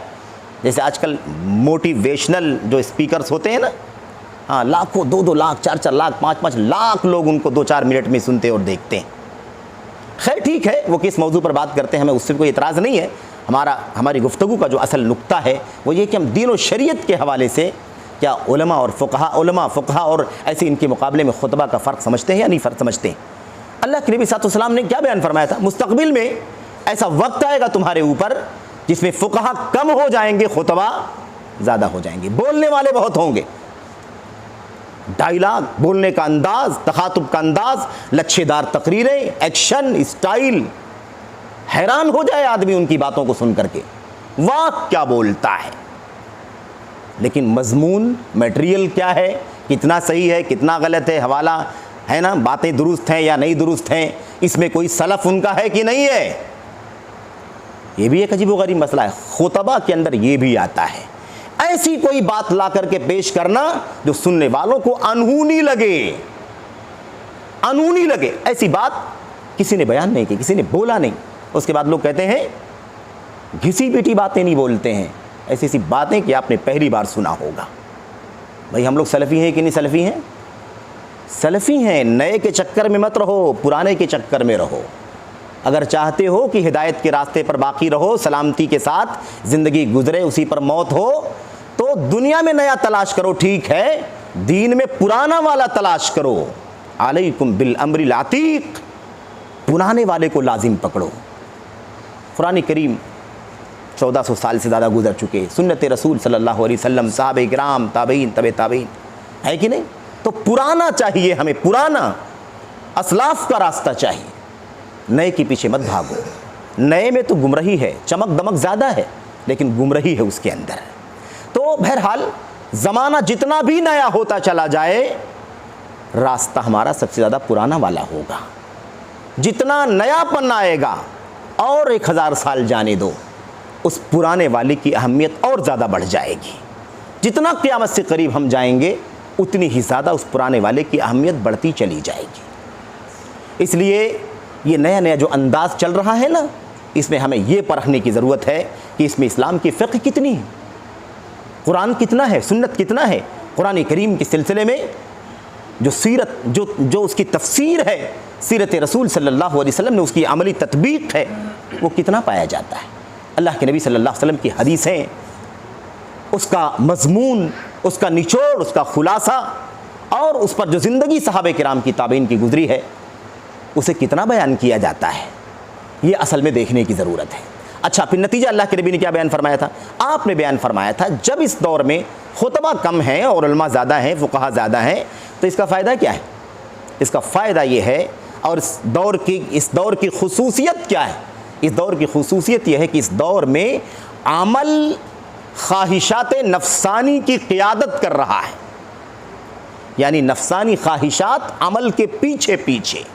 जैसे आजकल मोटिवेशनल जो स्पीकर्स होते हैं ना, हाँ, लाखों, 2-2 लाख, 4-4 लाख, 5-5 लाख लोग उनको 2-4 मिनट में सुनते और देखते हैं। खैर ठीक है, वो किस मौजू पर बात करते हैं हमें उससे कोई इतराज़ नहीं है। हमारी गुफ्तगू का जो असल नुक्ता है वो ये कि हम दीन और शरीयत के हवाले से क्या उलमा और फ़ुक़हा और ऐसे इनके मुकाबले में खुतबा का फ़र्क समझते हैं या नहीं फ़र्क समझते हैं? अल्लाह के नबी सल्लल्लाहु अलैहि वसल्लम ने क्या बयान फरमाया था? मुस्तक़बिल में ऐसा वक्त आएगा तुम्हारे ऊपर जिसमें फ़ुक़हा कम हो जाएंगे, खुतबा ज़्यादा हो जाएंगे, बोलने वाले बहुत होंगे। डायलॉग, बोलने का अंदाज़, तखातुब का अंदाज़, लच्छेदार तकरीरें, एक्शन, स्टाइल, हैरान हो जाए आदमी उनकी बातों को सुन करके। वाह क्या बोलता है, लेकिन मजमून मटेरियल क्या है, कितना सही है कितना गलत है, हवाला है ना, बातें दुरुस्त हैं या नहीं दुरुस्त हैं, इसमें कोई सलफ उनका है कि नहीं है, ये भी एक अजीबोगरीब मसला है। खुतबा के अंदर ये भी आता है, ऐसी कोई बात ला करके पेश करना जो सुनने वालों को अनहोनी लगे, अनहोनी लगे। ऐसी बात किसी ने बयान नहीं की, किसी ने बोला नहीं, उसके बाद लोग कहते हैं घिसी पिटी बातें नहीं बोलते हैं, ऐसी ऐसी बातें कि आपने पहली बार सुना होगा। भाई हम लोग सलफ़ी हैं कि नहीं सलफ़ी हैं? सलफ़ी हैं। नए के चक्कर में मत रहो, पुराने के चक्कर में रहो। अगर चाहते हो कि हिदायत के रास्ते पर बाकी रहो, सलामती के साथ ज़िंदगी गुजरे, उसी पर मौत हो, तो दुनिया में नया तलाश करो, ठीक है, दीन में पुराना वाला तलाश करो। अलैकुम बिल अम्रिल अतीक, पुराने वाले को लाजिम पकड़ो। कुरान करीम 1400 साल से ज़्यादा गुजर चुके, सुन्नत रसूल सल्लल्लाहु अलैहि वसल्लम, साहबे किराम, ताबईन, तबे ताबईन, है कि नहीं? तो पुराना चाहिए हमें, पुराना असलाफ का रास्ता चाहिए। नए के पीछे मत भागो। नए में तो गुमराही है, चमक दमक ज़्यादा है, लेकिन गुमराही है उसके अंदर। तो बहरहाल ज़माना जितना भी नया होता चला जाए, रास्ता हमारा सबसे ज़्यादा पुराना वाला होगा। जितना नयापन आएगा और 1000 साल जाने दो, उस पुराने वाले की अहमियत और ज़्यादा बढ़ जाएगी। जितना क़यामत से करीब हम जाएंगे, उतनी ही ज़्यादा उस पुराने वाले की अहमियत बढ़ती चली जाएगी। इसलिए ये नया नया जो अंदाज़ चल रहा है ना, इसमें हमें ये परखने की ज़रूरत है कि इसमें इस्लाम की फ़िक़्ह कितनी है, कुरान कितना है, सुन्नत कितना है। कुरान करीम के सिलसिले में जो सीरत जो उसकी तफसीर है, सीरत रसूल सल्लल्लाहु अलैहि वसल्लम ने उसकी अमली तत्बीक है, वो कितना पाया जाता है। अल्लाह के नबी सल्लल्लाहु अलैहि वसल्लम की हदीसें, उसका मज़मून, उसका निचोड़, उसका खुलासा, और उस पर जो ज़िंदगी सहाबे किराम की ताबीन की गुजरी है, उसे कितना बयान किया जाता है, ये असल में देखने की ज़रूरत है। अच्छा, फिर नतीजा अल्लाह के नबी ने क्या बयान फरमाया था? आपने बयान फरमाया था, जब इस दौर में खुतबा कम है और उलमा ज़्यादा हैं, फ़ुक़हा ज़्यादा हैं, तो इसका फ़ायदा क्या है? इसका फ़ायदा ये है, और इस दौर की खुसूसियत क्या है? इस दौर की खुसूसियत यह है कि इस दौर में अमल ख्वाहिशात नफसानी की क़ियादत कर रहा है, यानी नफसानी ख्वाहिशात अमल के पीछे पीछे।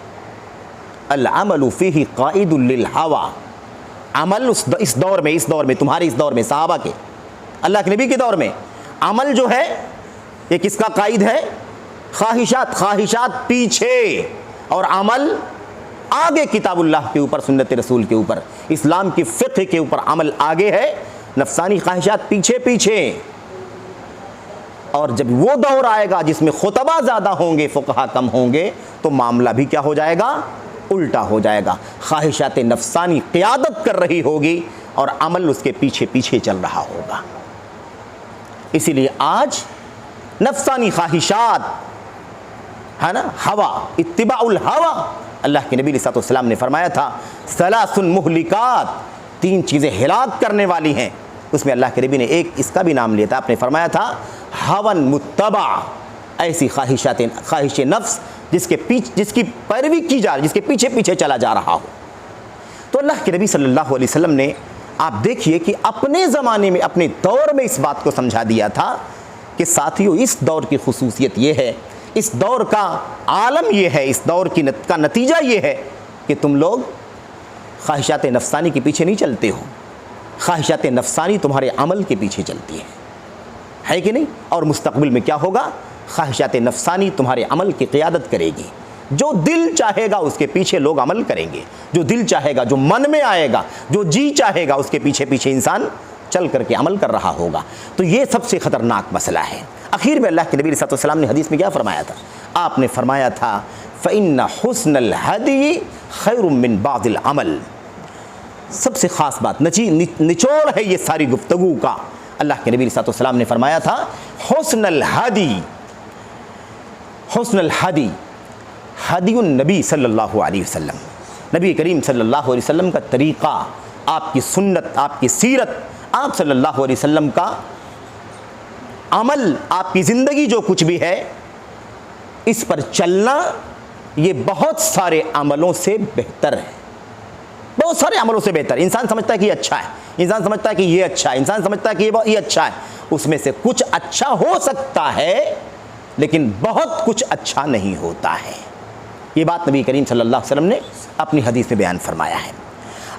अल अमलु फ़ीही क़ाइदुल लिल हवा, अमल इस दौर में तुम्हारे इस दौर में, सहाबा के, अल्लाह के नबी के दौर में अमल जो है ये किसका कायद है? ख्वाहिशात पीछे और अमल आगे, किताबुल्लाह के ऊपर, सुन्नत रसूल के ऊपर, इस्लाम की फ़िक़्ह के ऊपर अमल आगे है, नफसानी ख्वाहिशात पीछे पीछे। और जब वो दौर आएगा जिसमें खुतबा ज़्यादा होंगे, फ़ुक़हा कम होंगे, तो मामला भी क्या हो जाएगा? उल्टा हो जाएगा। ख्वाहिशात नफसानी क़ियादत कर रही होगी और अमल उसके पीछे पीछे चल रहा होगा। इसीलिए आज नफसानी ख्वाहिशात है ना, हवा, इत्तिबाउल हवा, अल्लाह के नबी सल्लल्लाहु अलैहि वसल्लम ने फरमाया था, सलासुन मुहलिकात, 3 चीज़ें हिलाक करने वाली हैं। उसमें अल्लाह के नबी ने एक इसका भी नाम लिया था, आपने फरमाया था हवन मुत्तबा, ऐसी ख्वाहिश नफ्स जिसकी पैरवी की जा रही, जिसके पीछे पीछे चला जा रहा हो। तो अल्लाह के नबी सल्लल्लाहु अलैहि वसल्लम ने, आप देखिए कि अपने ज़माने में, अपने दौर में इस बात को समझा दिया था कि साथियों, इस दौर की खुसूसियत ये है, इस दौर का आलम ये है, इस दौर का नतीजा ये है कि तुम लोग ख्वाहिशात नफसानी के पीछे नहीं चलते हो, ख्वाहिशात नफसानी तुम्हारे अमल के पीछे चलती है कि नहीं? और मुस्तक़बिल में क्या होगा? ख्वाहिशात नफसानी तुम्हारे अमल की क़ियादत करेगी। जो दिल चाहेगा उसके पीछे लोग अमल करेंगे, जो दिल चाहेगा, जो मन में आएगा, जो जी चाहेगा, उसके पीछे पीछे इंसान चल करके अमल कर रहा होगा। तो ये सबसे ख़तरनाक मसला है। आखिर में अल्लाह के नबी सल्लल्लाहु अलैहि वसल्लम ने हदीस में क्या फरमाया था? आपने फरमाया था, फ़इन्ना हुस्नल हदी खैरुम मिन बादिल अमल। सबसे ख़ास बात, निचोड़ है ये सारी गुफ्तगू का। अल्लाह के नबी सल्लल्लाहु अलैहि वसल्लम ने फरमाया था, हुस्नल हदी, हुस्नल हदी, हदीउन नबी सल्लल्लाहु अलैहि वसल्लम, नबी करीम सल्लल्लाहु अलैहि वसल्लम का तरीक़ा, आपकी सुन्नत, आपकी सीरत, आप सल्लल्लाहु अलैहि वसल्लम का अमल, आपकी ज़िंदगी जो कुछ भी है, इस पर चलना, ये बहुत सारे अमलों से बेहतर है, बहुत सारे अमलों से बेहतर। इंसान समझता है कि ये अच्छा है, इंसान समझता है कि ये अच्छा है, इंसान समझता है कि ये अच्छा है। उसमें से कुछ अच्छा हो सकता है, लेकिन बहुत कुछ अच्छा नहीं होता है। ये बात नबी करीम सल्लल्लाहु अलैहि वसल्लम ने अपनी हदीस में बयान फरमाया है।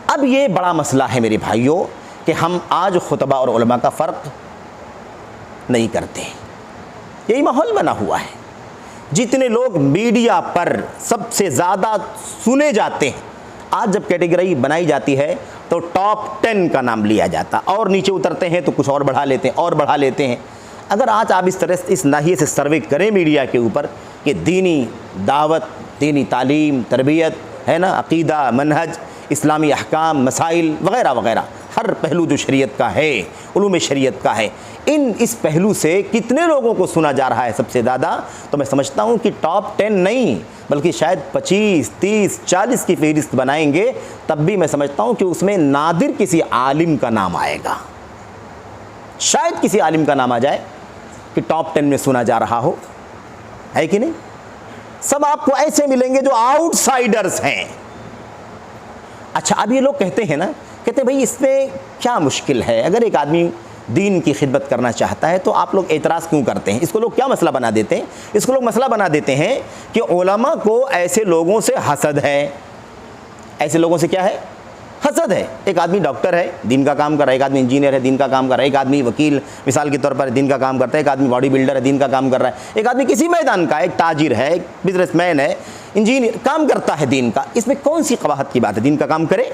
अब ये बड़ा मसला है मेरे भाइयों कि हम आज खुतबा और उलमा का फ़र्क नहीं करते। यही माहौल बना हुआ है। जितने लोग मीडिया पर सबसे ज़्यादा सुने जाते हैं, आज जब कैटेगरी बनाई जाती है तो टॉप 10 का नाम लिया जाता, और नीचे उतरते हैं तो कुछ और बढ़ा लेते हैं और बढ़ा लेते हैं। अगर आज आप इस तरह से इस नाहिए से सर्वे करें मीडिया के ऊपर कि दीनी दावत, दीनी तालीम, तरबियत है ना, अक़ीदा, मनहज, इस्लामी अहकाम, मसाइल वग़ैरह वग़ैरह, हर पहलू जो शरीयत का है, उलूम शरीयत का है, इस पहलू से कितने लोगों को सुना जा रहा है सबसे ज़्यादा, तो मैं समझता हूँ कि टॉप 10 नहीं बल्कि शायद 25, 30, 40 की फहरिस्त बनाएंगे, तब भी मैं समझता हूँ कि उसमें नादिर किसी आलिम का नाम आएगा। शायद किसी आलिम का नाम आ जाए कि टॉप 10 में सुना जा रहा हो, है कि नहीं? सब आपको ऐसे मिलेंगे जो आउटसाइडर्स हैं। अच्छा, अब ये लोग कहते हैं ना, कहते हैं भाई इसमें क्या मुश्किल है, अगर एक आदमी दीन की खिदमत करना चाहता है तो आप लोग एतराज़ क्यों करते हैं? इसको लोग क्या मसला बना देते हैं? इसको लोग मसला बना देते हैं कि उलमा को ऐसे लोगों से हसद है। ऐसे लोगों से क्या है? हसद है। एक आदमी डॉक्टर है, दीन का काम कर रहा है, एक आदमी इंजीनियर है, दीन का काम कर रहा है, एक आदमी वकील मिसाल के तौर पर दीन का काम करता है, एक आदमी बॉडी बिल्डर है, दीन का काम कर रहा है, एक आदमी किसी मैदान का, एक ताजिर है, एक बिजनेसमैन है, इंजीनियर काम करता है दीन का। इसमें कौन सी कबाहत की बात है? दीन का काम करे।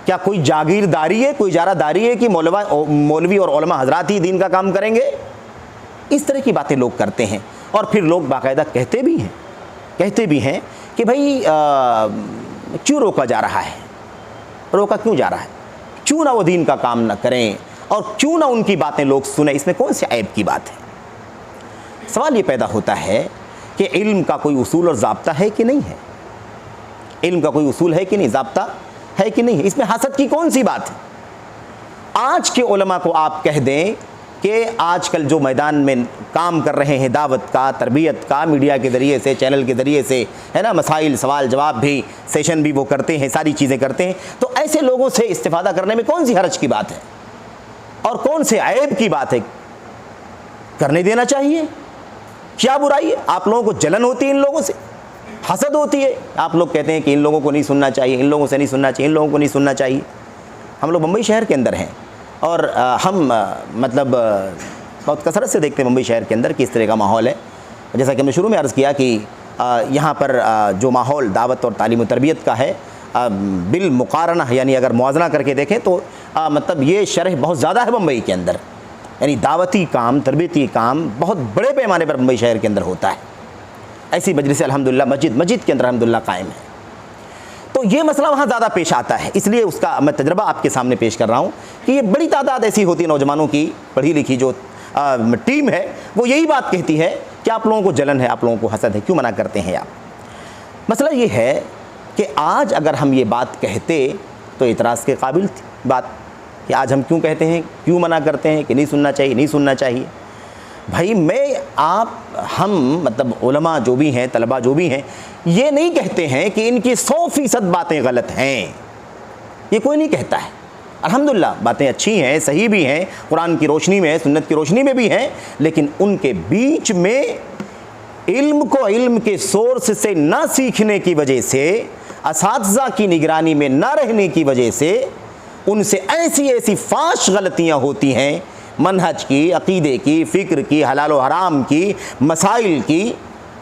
क्या कोई जागीरदारी है, कोई इजारादारी है कि मौलवी और उलमा हजरात ही दीन का काम करेंगे? इस तरह की बातें लोग करते हैं। और फिर लोग बाकायदा कहते भी हैं कि भाई क्यों रोका जा रहा है, रोका क्यों जा रहा है, क्यों ना वो दीन का काम ना करें और क्यों ना उनकी बातें लोग सुने, इसमें कौन सी ऐब की बात है? सवाल ये पैदा होता है कि इल्म का कोई उसूल और ज़ाब्ता है कि नहीं है? इल्म का कोई उसूल है कि नहीं, ज़ाब्ता है कि नहीं? इसमें हसद की कौन सी बात है? आज के उलमा को आप कह दें कि आजकल जो मैदान में काम कर रहे हैं दावत का, तरबियत का, मीडिया के ज़रिए से, चैनल के ज़रिए से, है ना, मसाइल, सवाल जवाब भी, सेशन भी वो करते हैं, सारी चीज़ें करते हैं, तो ऐसे लोगों से इस्तिफ़ादा करने में कौन सी हरज की बात है और कौन से ऐब की बात है? करने देना चाहिए। क्या बुराई है? आप लोगों को जलन होती है इन लोगों से, हसद होती है। आप लोग कहते हैं कि इन लोगों को नहीं सुनना चाहिए, इन लोगों से नहीं सुनना चाहिए, इन लोगों को नहीं सुनना चाहिए। हम लोग मुंबई शहर के अंदर हैं और हम मतलब बहुत कसरत से देखते हैं मुंबई शहर के अंदर किस तरह का माहौल है। जैसा कि हमने शुरू में अर्ज़ किया कि यहाँ पर जो माहौल दावत और तालीम और तरबियत का है, बिल मुकारना यानी अगर मुआजना करके देखें तो मतलब ये शरह बहुत ज़्यादा है मुंबई के अंदर। यानी दावती काम, तरबियती काम बहुत बड़े पैमाने पर मुंबई शहर के अंदर होता है। ऐसी मजलिस अल्हम्दुलिल्लाह मस्जिद के अंदर अल्हम्दुलिल्लाह कायम है। तो ये मसला वहाँ ज़्यादा पेश आता है, इसलिए उसका मैं तजर्बा आपके सामने पेश कर रहा हूँ कि ये बड़ी तादाद ऐसी होती है नौजवानों की, पढ़ी लिखी जो टीम है, वो यही बात कहती है कि आप लोगों को जलन है, आप लोगों को हसद है, क्यों मना करते हैं आप? मसला ये है कि आज अगर हम ये बात कहते तो इतराज़ के काबिल थी बात कि आज हम क्यों कहते हैं, क्यों मना करते हैं कि नहीं सुनना चाहिए, नहीं सुनना चाहिए। भाई हम मतलब उलमा जो भी हैं, तलबा जो भी हैं, ये नहीं कहते हैं कि इनकी 100% बातें गलत हैं, ये कोई नहीं कहता है। अल्हम्दुलिल्लाह बातें अच्छी हैं, सही भी हैं, कुरान की रोशनी में, सुन्नत की रोशनी में भी हैं, लेकिन उनके बीच में इल्म को इल्म के सोर्स से ना सीखने की वजह से, असातिज़ा की निगरानी में ना रहने की वजह से उनसे ऐसी ऐसी फाश गलतियाँ होती हैं, मनहज की, अक़ीदे की, फ़िक्र की, हलाल व हराम की, मसाइल की,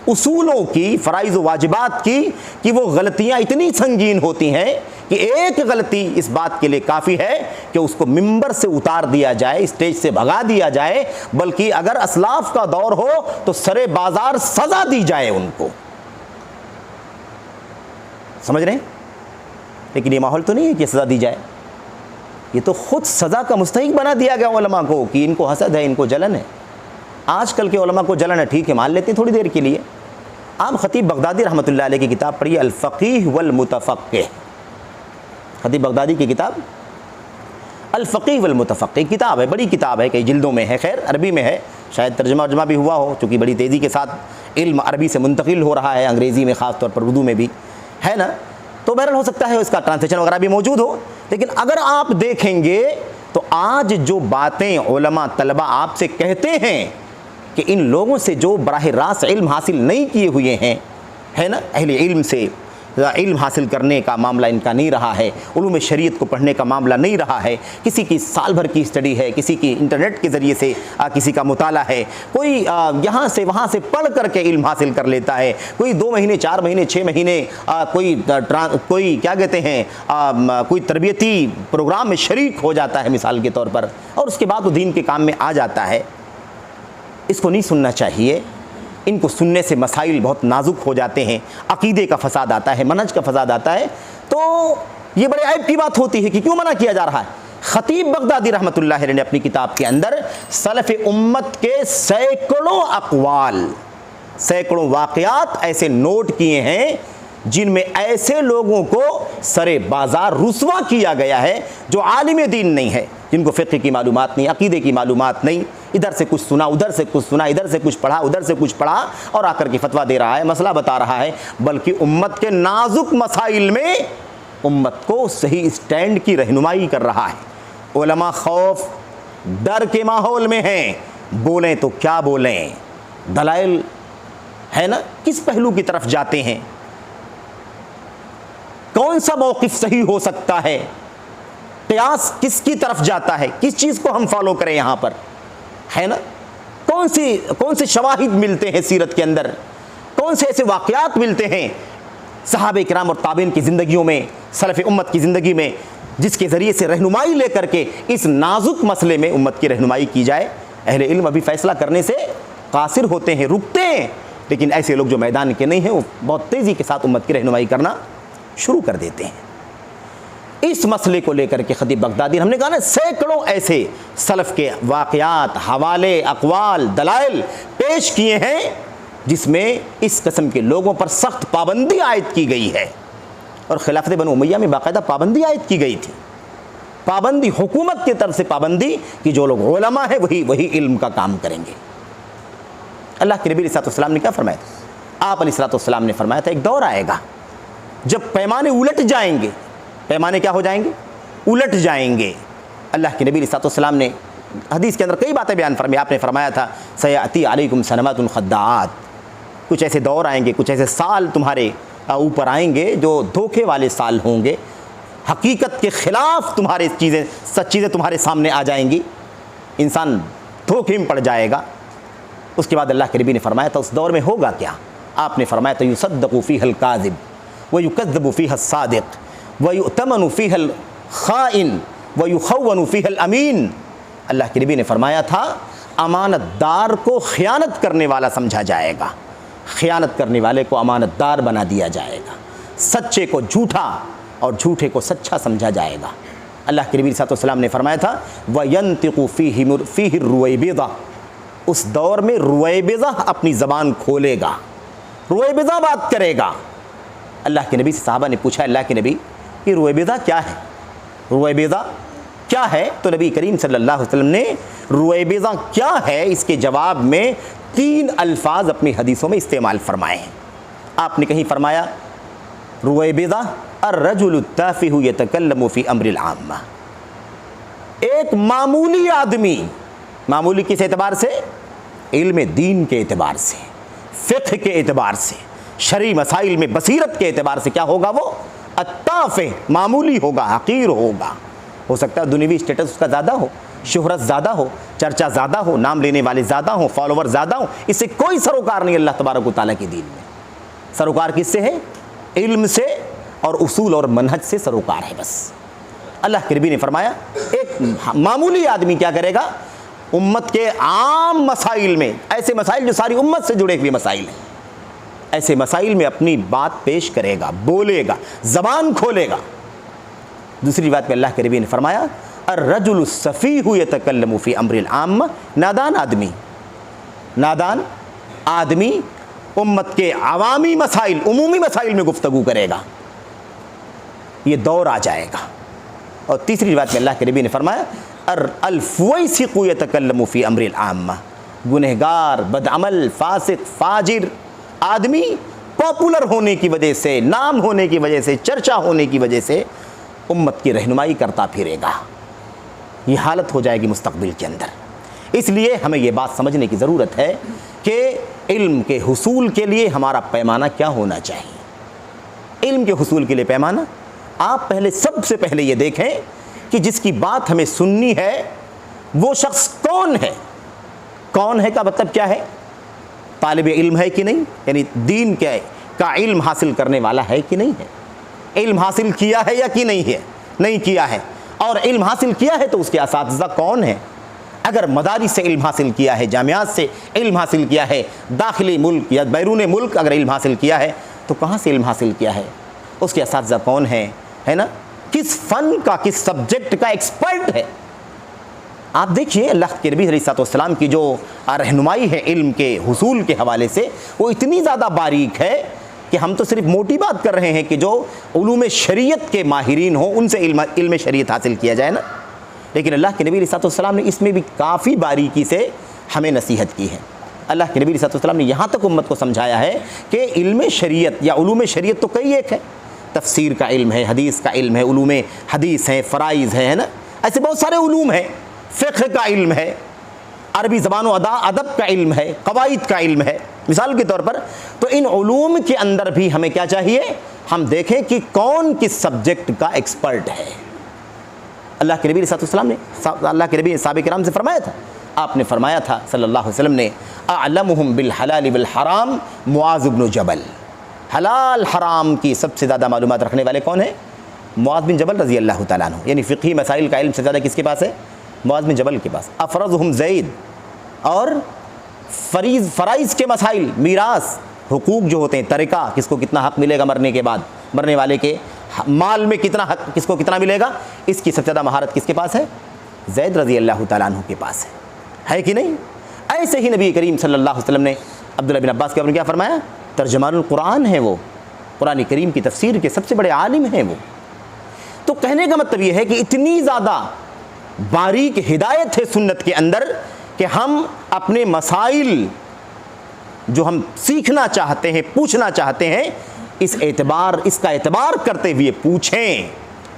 उसूलों की, फ़राइज़ व वाजिबात की, कि वो गलतियाँ इतनी संगीन होती हैं कि एक गलती इस बात के लिए काफ़ी है कि उसको मिंबर से उतार दिया जाए, स्टेज से भगा दिया जाए, बल्कि अगर असलाफ़ का दौर हो तो सरे बाज़ार सज़ा दी जाए उनको। समझ रहे हैं? लेकिन ये माहौल तो नहीं है कि सज़ा दी जाए, ये तो ख़ुद सज़ा का मुस्तहिक बना दिया गया उलमा को कि इनको हसद है, इनको जलन है। आजकल के उलमा को जलन है, ठीक है, मान लेते हैं थोड़ी देर के लिए। आप ख़तीब बगदादी रहमतुल्लाह अलैह की किताब पढ़िए, अल-फ़क़ीह वल-मुतफ़क़्क़िह। ख़तीब बगदादी की किताब अल-फ़क़ीह वल-मुतफ़क़्क़िह किताब है, बड़ी किताब है, कई जिल्दों में है, खैर अरबी में है, शायद तर्जुमा भी हुआ हो, चूँकि बड़ी तेज़ी के साथ इल्म अरबी से मुंतकिल हो रहा है, अंग्रेज़ी में ख़ास तौर पर, उर्दू में भी है ना। तो बहरहाल हो सकता है इसका ट्रांसलेशन वगैरह भी मौजूद हो। लेकिन अगर आप देखेंगे तो आज जो बातें उलमा तलबा आपसे कहते हैं कि इन लोगों से जो बराह रास्त इल्म हासिल नहीं किए हुए हैं, है ना, अहले इल्म से इल्म हासिल करने का मामला इनका नहीं रहा है, उलूम शरीयत को पढ़ने का मामला नहीं रहा है, किसी की साल भर की स्टडी है, किसी की इंटरनेट के ज़रिए से किसी का मुताला है, कोई यहाँ से वहाँ से पढ़ करके इल्म हासिल कर लेता है, कोई 2 महीने 4 महीने 6 महीने कोई क्या कहते हैं कोई तरबियती प्रोग्राम में शरीक हो जाता है मिसाल के तौर पर, और उसके बाद वो दीन के काम में आ जाता है। इसको नहीं सुनना चाहिए। इनको सुनने से मसाइल बहुत नाजुक हो जाते हैं, अकीदे का फसाद आता है, मनहज का फसाद आता है। तो ये बड़े ऐब की बात होती है कि क्यों मना किया जा रहा है। खतीब बगदादी रहमतुल्लाह अलैह ने अपनी किताब के अंदर सलफ़ उम्मत के सैकड़ों अक़वाल, सैकड़ों वाक़यात ऐसे नोट किए हैं जिनमें ऐसे लोगों को सरे बाज़ार रुस्वा किया गया है जो आलिम दीन नहीं है, जिनको फ़िक़्ह की मालूमात नहीं, अक़ीदे की मालूमात नहीं, इधर से कुछ सुना, उधर से कुछ सुना, इधर से कुछ पढ़ा, उधर से कुछ पढ़ा, और आकर के फतवा दे रहा है, मसला बता रहा है, बल्कि उम्मत के नाजुक मसाइल में उम्मत को सही स्टैंड की रहनुमाई कर रहा है। उलमा खौफ डर के माहौल में हैं, बोलें तो क्या बोलें, दलाइल है ना, किस पहलू की तरफ जाते हैं, कौन सा मौक़िफ़ सही हो सकता है, क़ियास किसकी तरफ जाता है, किस चीज़ को हम फॉलो करें यहाँ पर, है ना, कौन से शवाहिद मिलते हैं सीरत के अंदर, कौन से ऐसे वाक़यात मिलते हैं सहाबे किराम और ताबीन की ज़िंदगियों में, सलफ़ उम्मत की ज़िंदगी में, जिसके ज़रिए से रहनुमाई लेकर के इस नाजुक मसले में उम्मत की रहनुमाई की जाए। अहले इल्म अभी फ़ैसला करने से कासिर होते हैं, रुकते हैं, लेकिन ऐसे लोग जो मैदान के नहीं हैं वो बहुत तेज़ी के साथ उम्मत की रहनुमाई करना शुरू कर देते हैं। इस मसले को लेकर के खतीब बगदादी, हमने कहा ना, सैकड़ों ऐसे सलफ़ के वाक़यात, हवाले, अक़वाल, दलाइल पेश किए हैं जिसमें इस किस्म के लोगों पर सख्त पाबंदी आयद की गई है। और खिलाफत बनु उमैया में बाकायदा पाबंदी आयद की गई थी, पाबंदी, हुकूमत की तरफ से पाबंदी कि जो लोग उलमा है वही इल्म का काम करेंगे। अल्लाह के नबी अलैहिस्सलाम ने क्या फरमाया था? आप अलैहिस्सलाम ने फरमाया था, एक दौर आएगा जब पैमाने उलट जाएंगे। पैमाने क्या हो जाएंगे? उलट जाएंगे। अल्लाह के नबी अलैहिस्सलाम ने हदीस के अंदर कई बातें बयान फरमाई। आपने फरमाया था, सयाती अलैकुम सनमातुन खद्दाआत, कुछ ऐसे दौर आएंगे, कुछ ऐसे साल तुम्हारे ऊपर आएंगे जो धोखे वाले साल होंगे, हकीकत के ख़िलाफ़ तुम्हारे सच चीज़ें तुम्हारे सामने आ जाएंगी, इंसान धोखे में पड़ जाएगा। उसके बाद अल्लाह के नबी ने फरमाया था, उस दौर में होगा क्या? आपने फरमाया था, युसद्दक़ु फ़ीहल काज़िब व युकज़्ज़बु फ़ीहल सादिक़ व युअतमनु फ़ीहल ख़ाइन व युख़व्वनु फ़ीहल अमीन। अल्लाह के नबी ने फरमाया था, अमानतदार को ख़यानत करने वाला समझा जाएगा, ख़यानत करने वाले को अमानतदार बना दिया जाएगा, सच्चे को झूठा और झूठे को सच्चा समझा जाएगा। अल्लाह के नबी सल्लल्लाहु ने फरमाया था, वयंतिक़ु फ़ीहि रुवैबिज़ा, उस दौर में रुवैबिज़ा अपनी ज़बान खोलेगा, रुवैबिज़ा बात करेगा। अल्लाह के नबी से सहाबा ने पूछा, अल्लाह के नबी, ये रुवैबिज़ा क्या है? रुवैबिज़ा क्या है? तो नबी करीम सल्लल्लाहु अलैहि वसल्लम ने रुवैबिज़ा क्या है इसके जवाब में 3 अल्फाज अपनी हदीसों में इस्तेमाल फरमाए हैं। आपने कहीं फरमाया, रुवैबिज़ा अर्रजुलु ताफ़िहु यतकल्लमु फ़ी अम्रिल आम्मा, एक मामूली आदमी, मामूली किस एतबार से? इल्म दीन के एतबार से, फ़िक़्ह के एतबार से, शरई मसाइल में बसीरत के एतबार से क्या होगा? वो अत्ताफ़े, मामूली होगा, हक़ीर होगा। हो सकता है दुनियावी स्टेटस उसका ज़्यादा हो, शोहरत ज़्यादा हो, चर्चा ज़्यादा हो, नाम लेने वाले ज़्यादा हो, फॉलोवर ज़्यादा हो, इससे कोई सरोकार नहीं अल्लाह तबारक व तआला के दीन में। सरोकार किससे है? इल्म से और उसूल और मनहज से सरोकार है बस। अल्लाह के नबी ने फरमाया, एक मामूली आदमी क्या करेगा? उम्मत के आम मसाइल में, ऐसे मसाइल जो सारी उम्मत से जुड़े हुए मसाइल हैं, ऐसे मसाइल में अपनी बात पेश करेगा, बोलेगा, ज़बान खोलेगा। दूसरी बात में अल्लाह के नबी ने फरमाया, अर्रजुलु सफ़ीहु यतकल्लमु फ़ी अम्रिल आम्मा, नादान आदमी, नादान आदमी उम्मत के अवामी मसाइल, उमूमी मसाइल में गुफ्तगू करेगा। ये दौर आ जाएगा। और तीसरी बात में अल्लाह के नबी ने फरमाया, अल-फुवैसिक़ु यतकल्लमु फ़ी अम्रिल आम्मा, गुनहगार, बदअमल, फासिक, फाजिर आदमी पॉपुलर होने की वजह से, नाम होने की वजह से, चर्चा होने की वजह से उम्मत की रहनुमाई करता फिरेगा। ये हालत हो जाएगी मुस्तकबिल के अंदर। इसलिए हमें ये बात समझने की ज़रूरत है कि इल्म के हुसूल के लिए हमारा पैमाना क्या होना चाहिए। इल्म के हुसूल के लिए पैमाना, आप पहले सबसे पहले ये देखें कि जिसकी बात हमें सुननी है वो शख्स कौन है। कौन है का मतलब क्या है? तालिब इल्म है कि नहीं, यानी दीन का इल्म हासिल करने वाला है कि नहीं है, इल्म हासिल किया है या कि नहीं है, नहीं किया है। और इल्म हासिल किया है तो उसके असातिज़ा कौन है। अगर मदारिस से इल्म हासिल किया है, जामियात से इल्म हासिल किया है, दाखिली मुल्क या बैरून मुल्क अगर इल्म हासिल किया है तो कहाँ से इल्म हासिल किया है, उसके असातिज़ा कौन है ना, किस फ़न का, किस सब्जेक्ट का एक्सपर्ट है। आप देखिए अल्लाह के नबी अलैहिस्सलाम की जो रहनुमाई है इल्म के हुसूल के हवाले से, वो इतनी ज़्यादा बारीक है कि हम तो सिर्फ मोटी बात कर रहे हैं कि जो उलूम शरीयत के माहिरीन हो उनसे इल्म शरीयत हासिल किया जाए ना, लेकिन अल्लाह के नबी अलैहिस्सलाम ने इसमें भी काफ़ी बारीकी से हमें नसीहत की है। अल्लाह के नबी अलैहिस्सलाम ने यहाँ तक उम्मत को समझाया है कि इल्म शरीयत या उलूम शरीयत तो कई एक है, तफसीर का इल्म है, हदीस का इल्म है, उलूम हदीस है, फ़राइज़ है ना, ऐसे बहुत सारे उलूम हैं, फ़िक़्ह का इल्म है, अरबी ज़बान व अदब का इल्म है, क़वाइद का इल्म है, मिसाल के तौर पर। तो इन उलूम के अंदर भी हमें क्या चाहिए, हम देखें कि कौन किस सब्जेक्ट का एक्सपर्ट है। अल्लाह के नबी अलैहिस्सलाम ने, अल्लाह के नबी ने सहाबा किराम से फरमाया था, आपने फरमाया था सल्लल्लाहु अलैहि वसल्लम ने, अअलमुहुम बिल हलाल वल हराम मुआज़ इब्न जबल। हलाल हराम की सबसे ज़्यादा मालूमात रखने वाले कौन है? मुआज़ बिन जबल रज़ी अल्लाह तआला अन्हु। यानी फ़िक़ही मसाइल का इल्म से ज़्यादा किसके पास है? मुआज़ बिन जबल के पास। अफ़रज़ुहुम ज़ैद। और फ़राइज़ के मसाइल, मीरास, हुकूक जो होते हैं, तरीक़ा, किसको कितना हक़ मिलेगा मरने के बाद, मरने वाले के माल में कितना हक़, किसको कितना मिलेगा, इसकी सबसे ज़्यादा महारत किसके पास है? ज़ैद रज़ी अल्लाह तआला अन्हु के पास है कि नहीं? ऐसे ही नबी करीम सल्लल्लाहु अलैहि वसल्लम ने अब्दुल्लाह बिन अब्बास के बारे में क्या फरमाया? तर्जमानुल कुरान है वो, कुरान करीम की तफसीर के सबसे बड़े आलिम हैं वो। तो कहने का मतलब ये है कि इतनी ज़्यादा बारीक हिदायत है सुन्नत के अंदर कि हम अपने मसाइल जो हम सीखना चाहते हैं, पूछना चाहते हैं, इसका एतबार करते हुए पूछें।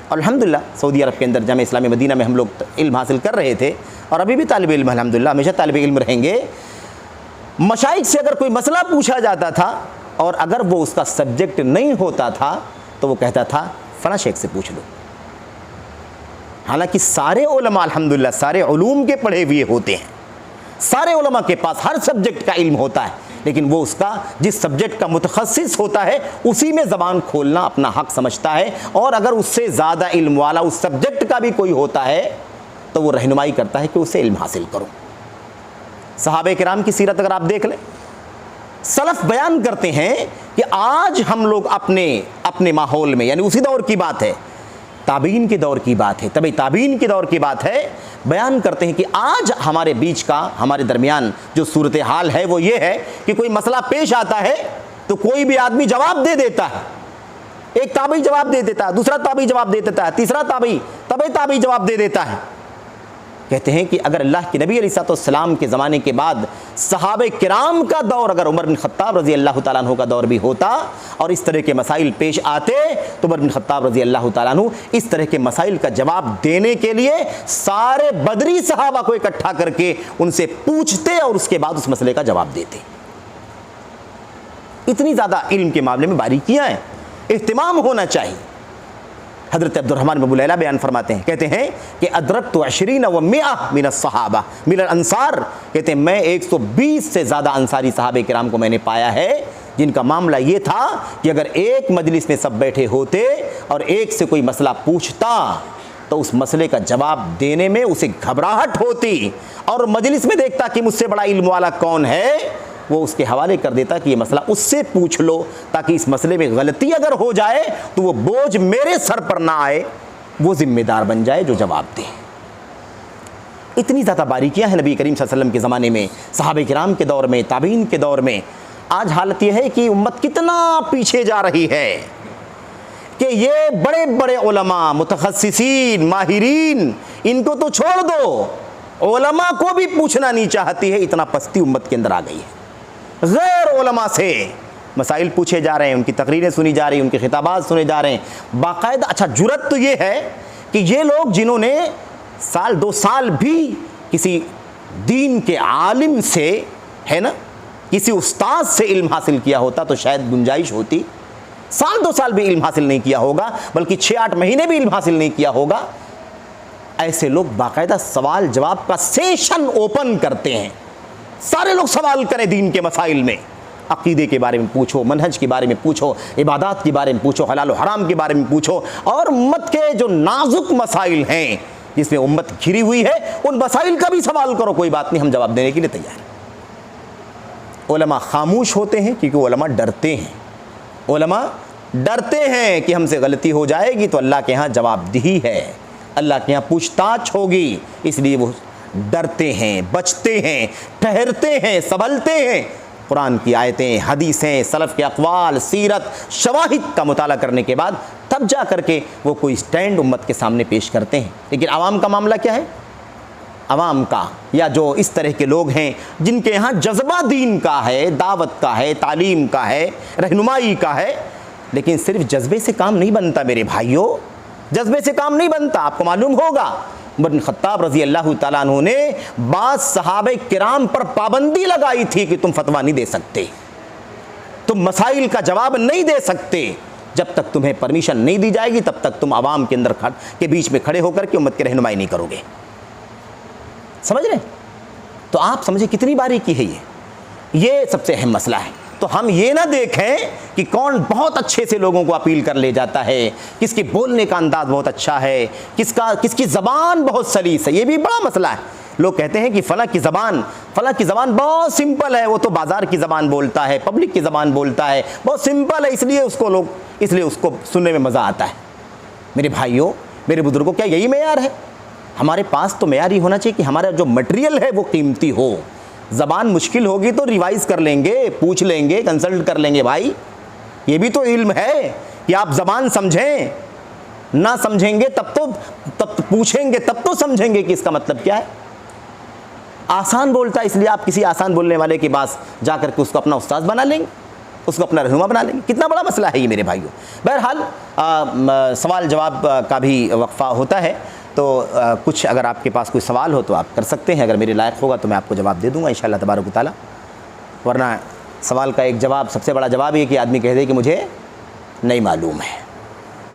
और अल्हम्दुलिल्लाह सऊदी अरब के अंदर जामे इस्लामी मदीना में हम लोग इल्म हासिल कर रहे थे और अभी भी तालिब इल्म अल्हम्दुलिल्लाह हमेशा तालिब इल्म रहेंगे। मशाइख से अगर कोई मसला पूछा जाता था और अगर वो उसका सब्जेक्ट नहीं होता था तो वो कहता था फ़लाँ शेख से पूछ लो। हालांकि सारे उलमा अल्हम्दुलिल्लाह सारे उलूम के पढ़े हुए होते हैं, सारे उलमा के पास हर सब्जेक्ट का इल्म होता है, लेकिन वो उसका जिस सब्जेक्ट का मुतखस्सिस होता है उसी में ज़बान खोलना अपना हक़ समझता है। और अगर उससे ज़्यादा इल्म वाला उस सब्जेक्ट का भी कोई होता है तो वो रहनुमाई करता है कि उससे इल्म हासिल करो। सहाबे किराम की सीरत अगर आप देख लें, सलफ़ बयान करते हैं कि आज हम लोग अपने माहौल में, यानी उसी दौर की बात है, ताबीन के दौर की बात है, तभी ताबीन के दौर की बात है, बयान करते हैं कि आज हमारे बीच का, हमारे दरमियान जो सूरत हाल है वो ये है कि कोई मसला पेश आता है तो कोई भी आदमी जवाब दे देता है। एक ताबी जवाब दे देता है, दूसरा ताबी जवाब दे देता है, तीसरा ताबी जवाब दे देता है। कहते हैं कि अगर अल्लाह के नबी अलैहिस्सलाम के ज़माने के बाद सहाबे किराम का दौर, अगर उमर बिन ख़त्ताब रज़ी अल्लाह तआला अन्हु का दौर भी होता और इस तरह के मसाइल पेश आते तो उमर बिन ख़त्ताब रज़ी अल्लाह तआला अन्हु इस तरह के मसाइल का जवाब देने के लिए सारे बदरी सहाबा को इकट्ठा करके उनसे पूछते और उसके बाद उस मसले का जवाब देते। इतनी ज़्यादा इल्म के मामले में बारीकियाँ हैं, इह्तिमाम होना चाहिए। हज़रत अब्दुर्रहमान बिन बुलैला बयान फरमाते हैं, कहते हैं कि अदरकतु 20 व 100 मिन अस्सहाबा मिन अंसार। कहते हैं मैं 120 से ज़्यादा अंसारी सहाबे किराम को मैंने पाया है जिनका मामला ये था कि अगर एक मजलिस में सब बैठे होते और एक से कोई मसला पूछता तो उस मसले का जवाब देने में उसे घबराहट होती और मजलिस में देखता कि मुझसे बड़ा इल्म वाला कौन है, वो उसके हवाले कर देता कि ये मसला उससे पूछ लो ताकि इस मसले में गलती अगर हो जाए तो वो बोझ मेरे सर पर ना आए, वो जिम्मेदार बन जाए जो जवाब दे। इतनी ज़्यादा बारीकियां हैं नबी करीम सल्लल्लाहु अलैहि वसल्लम के ज़माने में, सहाबे किराम के दौर में, ताबीन के दौर में। आज हालत यह है कि उम्मत कितना पीछे जा रही है कि ये बड़े बड़े उलमा, मुतखस्सिसीन, माहिरीन, इनको तो छोड़ दो, उलमा को भी पूछना नहीं चाहती है। इतना पस्ती उम्मत के अंदर आ गई है। गैर उलमा से मसाइल पूछे जा रहे हैं, उनकी तकरीरें सुनी जा रही हैं, उनके खिताबात सुने जा रहे हैं बाकायदा। अच्छा, जुर्रत तो ये है कि ये लोग जिन्होंने साल 2 साल भी किसी दीन के आलिम से, है ना, किसी उस्ताद से इल्म हासिल किया होता तो शायद गुंजाइश होती। साल 2 साल भी इल्म हासिल नहीं किया होगा, बल्कि 6-8 महीने भी इल्म हासिल नहीं किया होगा। ऐसे लोग बाकायदा सवाल जवाब का सेशन ओपन करते हैं। सारे लोग सवाल करें दीन के मसाइल में, अकीदे के बारे में पूछो, मनहज के बारे में पूछो, इबादत के बारे में पूछो, हलाल और हराम के बारे में पूछो, और उम्मत के जो नाजुक मसाइल हैं जिसमें उम्मत घिरी हुई है उन मसाइल का भी सवाल करो। कोई बात नहीं, हम जवाब देने के लिए तैयार हैं। उलमा खामोश होते हैं क्योंकि उलमा डरते हैं। उलमा डरते हैं कि हमसे गलती हो जाएगी तो अल्लाह के यहाँ जवाबदेही है, अल्लाह के यहाँ पूछताछ होगी, इसलिए वो डरते हैं, बचते हैं, ठहरते हैं, संभलते हैं। कुरान की आयतें, हदीसें, सलफ़ के अक़वाल, सीरत, शवाहिद का मुताला करने के बाद तब जा करके वो कोई स्टैंड उम्मत के सामने पेश करते हैं। लेकिन आवाम का मामला क्या है? आवाम का, या जो इस तरह के लोग हैं जिनके यहाँ जज्बा दीन का है, दावत का है, तालीम का है, रहनुमाई का है, लेकिन सिर्फ जज्बे से काम नहीं बनता मेरे भाइयों, जज्बे से काम नहीं बनता। आपको मालूम होगा उमर बिन खत्ताब रज़ी अल्लाह तआला अन्हु ने बाज़ सहाबे किराम पर पाबंदी लगाई थी कि तुम फतवा नहीं दे सकते, तुम मसाइल का जवाब नहीं दे सकते, जब तक तुम्हें परमिशन नहीं दी जाएगी तब तक तुम आवाम के अंदर के बीच में खड़े होकर के उम्मत की रहनुमाई नहीं करोगे। समझ रहे? तो आप समझे कितनी बारीकी है ये सबसे अहम मसला है। तो हम ये ना देखें कि कौन बहुत अच्छे से लोगों को अपील कर ले जाता है, किसके बोलने का अंदाज़ बहुत अच्छा है, किसकी ज़बान बहुत सलीस है, ये भी बड़ा मसला है। लोग कहते हैं कि फ़लाँ की ज़बान बहुत सिंपल है, वो तो बाज़ार की ज़बान बोलता है, पब्लिक की ज़बान बोलता है, बहुत सिंपल है, इसलिए उसको सुनने में मज़ा आता है। मेरे भाइयों, मेरे बुज़ुर्गों, क्या यही मेयार है? हमारे पास तो मेयार ही होना चाहिए कि हमारा जो मटेरियल है वो कीमती हो। ज़बान मुश्किल होगी तो रिवाइज़ कर लेंगे, पूछ लेंगे, कंसल्ट कर लेंगे। भाई ये भी तो इल्म है कि आप ज़बान समझें, ना समझेंगे तब पूछेंगे, तब तो समझेंगे कि इसका मतलब क्या है। आसान बोलता है इसलिए आप किसी आसान बोलने वाले के पास जाकर के उसको अपना उस्ताद बना लेंगे, उसको अपना रहनुमा बना लेंगे। कितना बड़ा मसला है ये मेरे भाइयों। बहरहाल सवाल जवाब का भी वक्फ़ा होता है, तो कुछ अगर आपके पास कोई सवाल हो तो आप कर सकते हैं, अगर मेरे लायक होगा तो मैं आपको जवाब दे दूंगा इंशाअल्लाह तबारक व तआला। वरना सवाल का एक जवाब, सबसे बड़ा जवाब ये कि आदमी कह दे कि मुझे नहीं मालूम है।